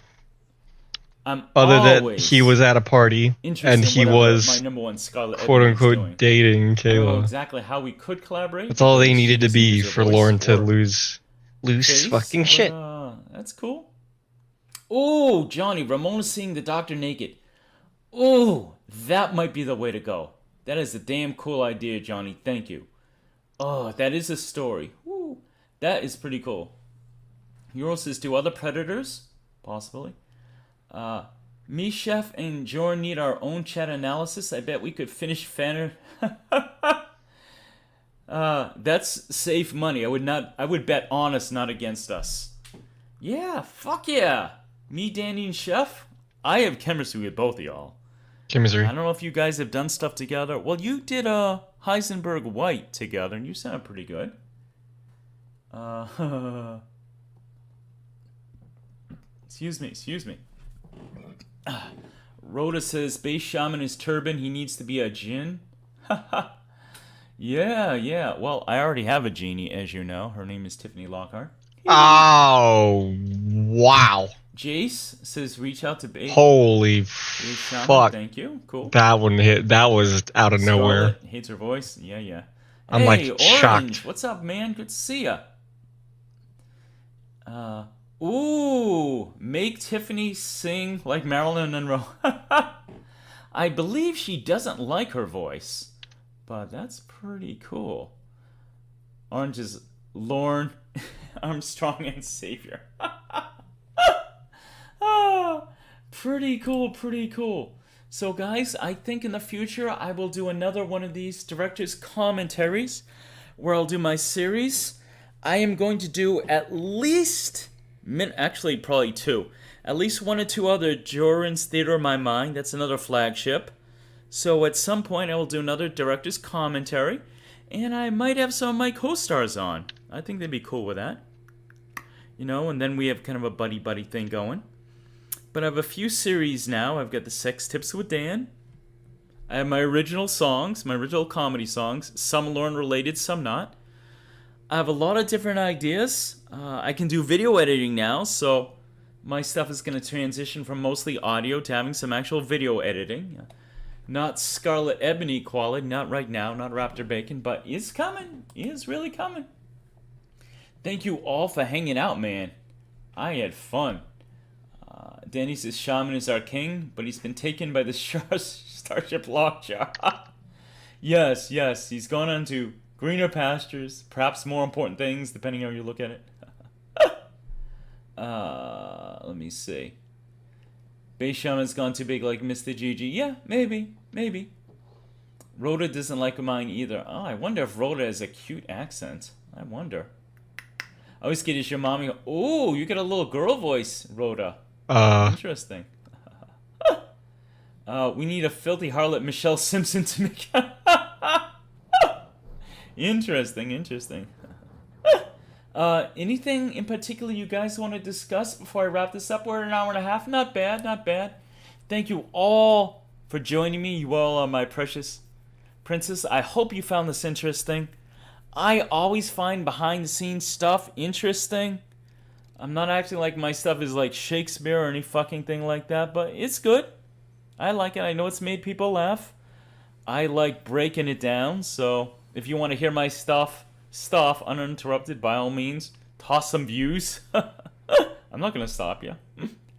Other than he was at a party and he was quote unquote dating Kayla. I don't know exactly how we could collaborate. That's all they needed to be for Lauren to lose fucking shit. That's cool. Oh, Johnny, Ramona's seeing the Doctor naked. Oh, that might be the way to go. That is a damn cool idea, Johnny. Thank you. Oh, that is a story. Woo. That is pretty cool. Euro says, do other Predators? Possibly. Me, Chef, and Jorrun need our own chat analysis. I bet we could finish Fanner. That's safe money. I would bet honest, not against us. Yeah, fuck yeah. Me, Danny, and Chef. I have chemistry with both of y'all. Chemistry. I don't know if you guys have done stuff together. Well, you did Heisenberg White together, and you sound pretty good. Excuse me. Rhoda says, Base Shaman is turban. He needs to be a djinn. Yeah. Well, I already have a genie, as you know. Her name is Tiffany Lockhart. Oh, wow. Jace says, reach out to Base. Holy Shaman. fuck. Thank you. Cool. That one hit. That was out of nowhere. Scarlet hates her voice. Yeah. I'm hey, like Orange, shocked. what's up, man? Good to see ya. Ooh, make Tiffany sing like Marilyn Monroe. I believe she doesn't like her voice, but that's pretty cool. Orange is Lorne Armstrong and Savior. Pretty cool. So guys, I think in the future I will do another one of these director's commentaries where I'll do my series. I am going to do at least, actually probably two, at least one or two other Jorrun's Theater of My Mind. That's another flagship. So at some point I will do another director's commentary, and I might have some of my co-stars on. I think they'd be cool with that. You know, and then we have kind of a buddy thing going. But I have a few series now. I've got the Sex Tips with Dan. I have my original songs, my original comedy songs. Some Lauren related, some not. I have a lot of different ideas. I can do video editing now, so my stuff is going to transition from mostly audio to having some actual video editing. Not Scarlet Ebony quality, not right now, not Raptor Bacon, but it's coming. It's really coming. Thank you all for hanging out, man. I had fun. Danny says Shaman is our king, but he's been taken by the Starship Lockjaw. Yes, he's gone on to greener pastures, perhaps more important things, depending on how you look at it. Let me see. Base Shaman's gone too big like Mr. Gigi. Yeah, maybe. Rhoda doesn't like mine either. Oh, I wonder if Rhoda has a cute accent. I wonder. I always get is your mommy. Oh, you got a little girl voice, Rhoda. Interesting. We need a filthy harlot Michelle Simpson to make... Interesting. Anything in particular you guys want to discuss before I wrap this up? We're at an hour and a half. Not bad. Thank you all for joining me. You all are my precious princess. I hope you found this interesting. I always find behind-the-scenes stuff interesting. I'm not acting like my stuff is like Shakespeare or any fucking thing like that, but it's good. I like it. I know it's made people laugh. I like breaking it down, so if you want to hear my stuff uninterrupted, by all means, toss some views. I'm not going to stop you.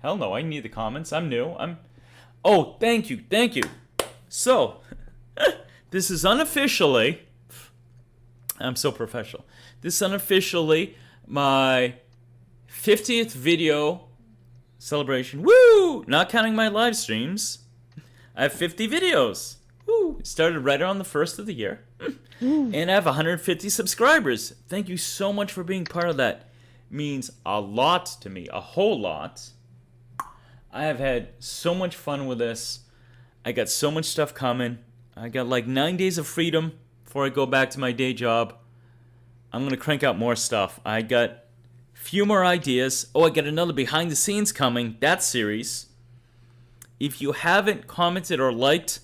Hell no, I need the comments. I'm new. Oh, thank you. So, this is unofficially... I'm so professional. This is unofficially my 50th video celebration. Woo! Not counting my live streams. I have 50 videos. Woo! It started right around the first of the year. And I have 150 subscribers. Thank you so much for being part of that. It means a lot to me. A whole lot. I have had so much fun with this. I got so much stuff coming. I got like 9 days of freedom before I go back to my day job. I'm going to crank out more stuff. I got a few more ideas. Oh, I got another behind the scenes coming. That series. If you haven't commented or liked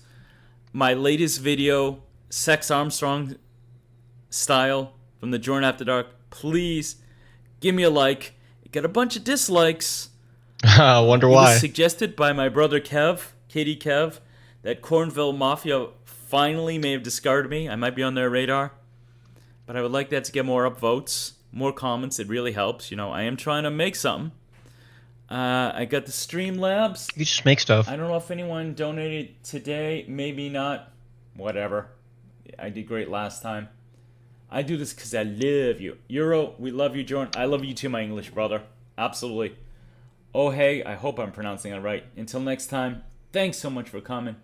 my latest video, Sex Armstrong style from the Jorrun After Dark, please give me a like. It got a bunch of dislikes. I wonder why. It was suggested by my brother Kev, Katie Kev, that Cornville Mafia finally may have discarded me. I might be on their radar. But I would like that to get more upvotes, more comments. It really helps. You know, I am trying to make something. I got the Streamlabs. You just make stuff. I don't know if anyone donated today. Maybe not. Whatever. I did great last time. I do this because I love you. Euro, we love you, Jorrun. I love you too, my English brother. Absolutely. Oh, hey, I hope I'm pronouncing it right. Until next time, thanks so much for coming.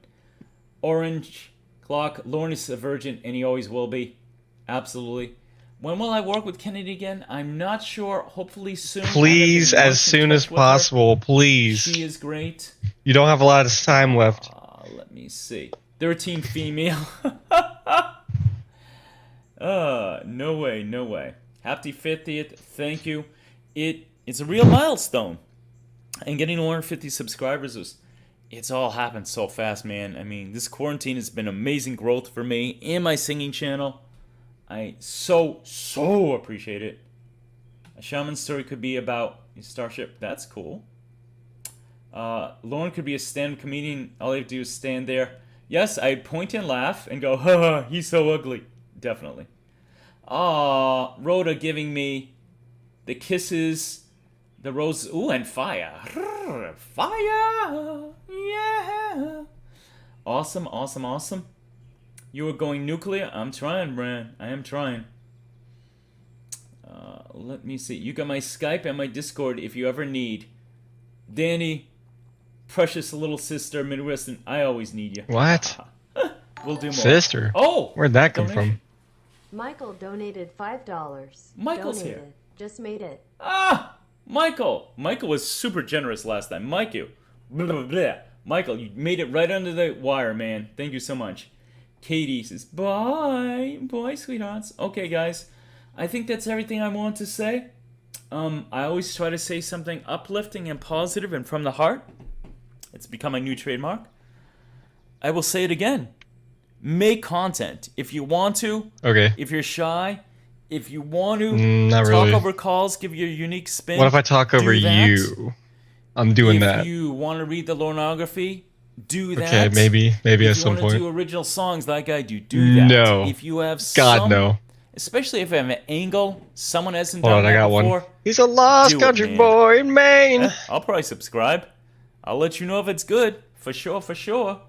Orange Clock, Lorne is a virgin, and he always will be. Absolutely. When will I work with Kennedy again? I'm not sure. Hopefully soon. Please, as soon as possible. Please. She is great. You don't have a lot of time left. Let me see. 13 female. No way, no way. Happy 50th. Thank you. It's a real milestone. And getting to 150 subscribers it's all happened so fast, man. I mean, this quarantine has been amazing growth for me and my singing channel. I so appreciate it. A shaman story could be about a starship. That's cool. Lauren could be a stand-up comedian. All you have to do is stand there. Yes, I'd point and laugh and go, ha, he's so ugly. Definitely. Rhoda giving me the kisses, the roses, ooh, and fire. Fire, yeah. Awesome, awesome, awesome. You were going nuclear? I'm trying, Bran. I am trying. Let me see. You got my Skype and my Discord if you ever need. Danny, precious little sister, Midwestern, I always need you. What? We'll do more. Sister? Oh! Where'd that come from? Michael donated $5. Michael's donated. here. Just made it. Michael! Michael was super generous last time. Michael, you made it right under the wire, man. Thank you so much. Katie says, bye. Bye, sweethearts. Okay, guys. I think that's everything I want to say. I always try to say something uplifting and positive and from the heart. It's become my new trademark. I will say it again. Make content. If you want to. Okay. If you're shy. If you want to not talk really. over calls, give your unique spin. What if I talk over you? I'm doing that. If you want to read the Lornography, do that. Okay, maybe at some If you want point. to do original songs like I do, do that. No. If you have God, no. Especially if I have an angle someone hasn't Hold done on, I that got before. one. He's a lost country boy in Maine. I'll probably subscribe. I'll let you know if it's good. For sure, for sure.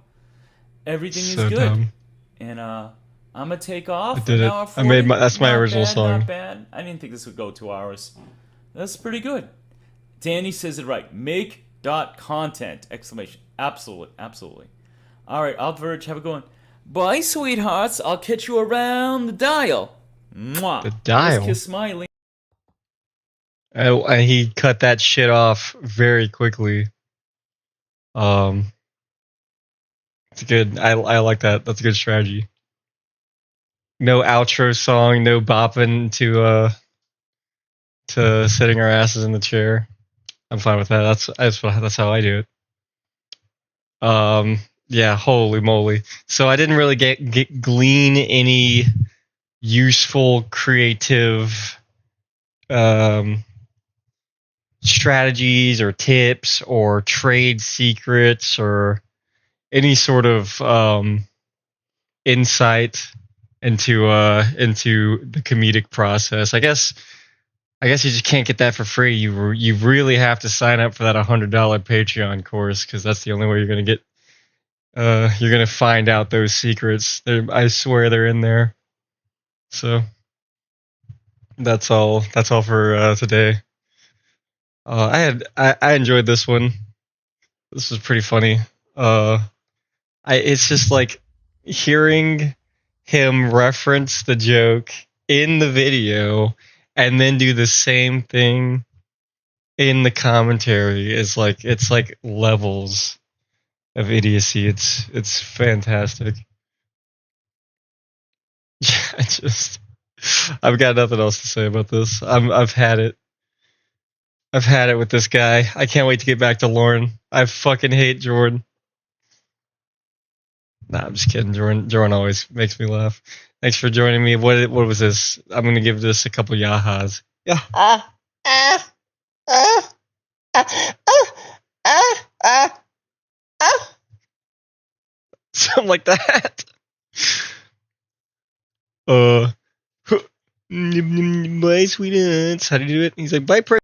Everything So is good. dumb. And I'm going to take off. I did it. An hour I made 40. that's my Not original bad, song. Not bad. I didn't think this would go 2 hours. That's pretty good. Danny says it right. Make.content! Exclamation. Absolutely. Absolutely. All right, Outverge, have a good one. Bye, sweethearts. I'll catch you around the dial. Mwah. The dial? Let's kiss Smiley. Oh, and he cut that shit off very quickly. It's good. I like that. That's a good strategy. No outro song, no bopping to sitting our asses in the chair. I'm fine with that. That's how I do it. Yeah, holy moly. So I didn't really glean any useful creative strategies or tips or trade secrets or any sort of insight into the comedic process. I guess you just can't get that for free. You really have to sign up for that $100 Patreon course, because that's the only way you're gonna get. You're gonna find out those secrets. I swear they're in there. So that's all for today. I enjoyed this one. This was pretty funny. It's just like hearing him reference the joke in the video and then do the same thing in the commentary is like, it's like levels of idiocy. It's fantastic. I've got nothing else to say about this. I've had it. I've had it with this guy. I can't wait to get back to Lauren. I fucking hate Jordan. Nah, I'm just kidding. Jorrun always makes me laugh. Thanks for joining me. What was this? I'm gonna give this a couple yahas. Yeah. Something like that. Bye, sweethearts. How do you do it? He's like, bye,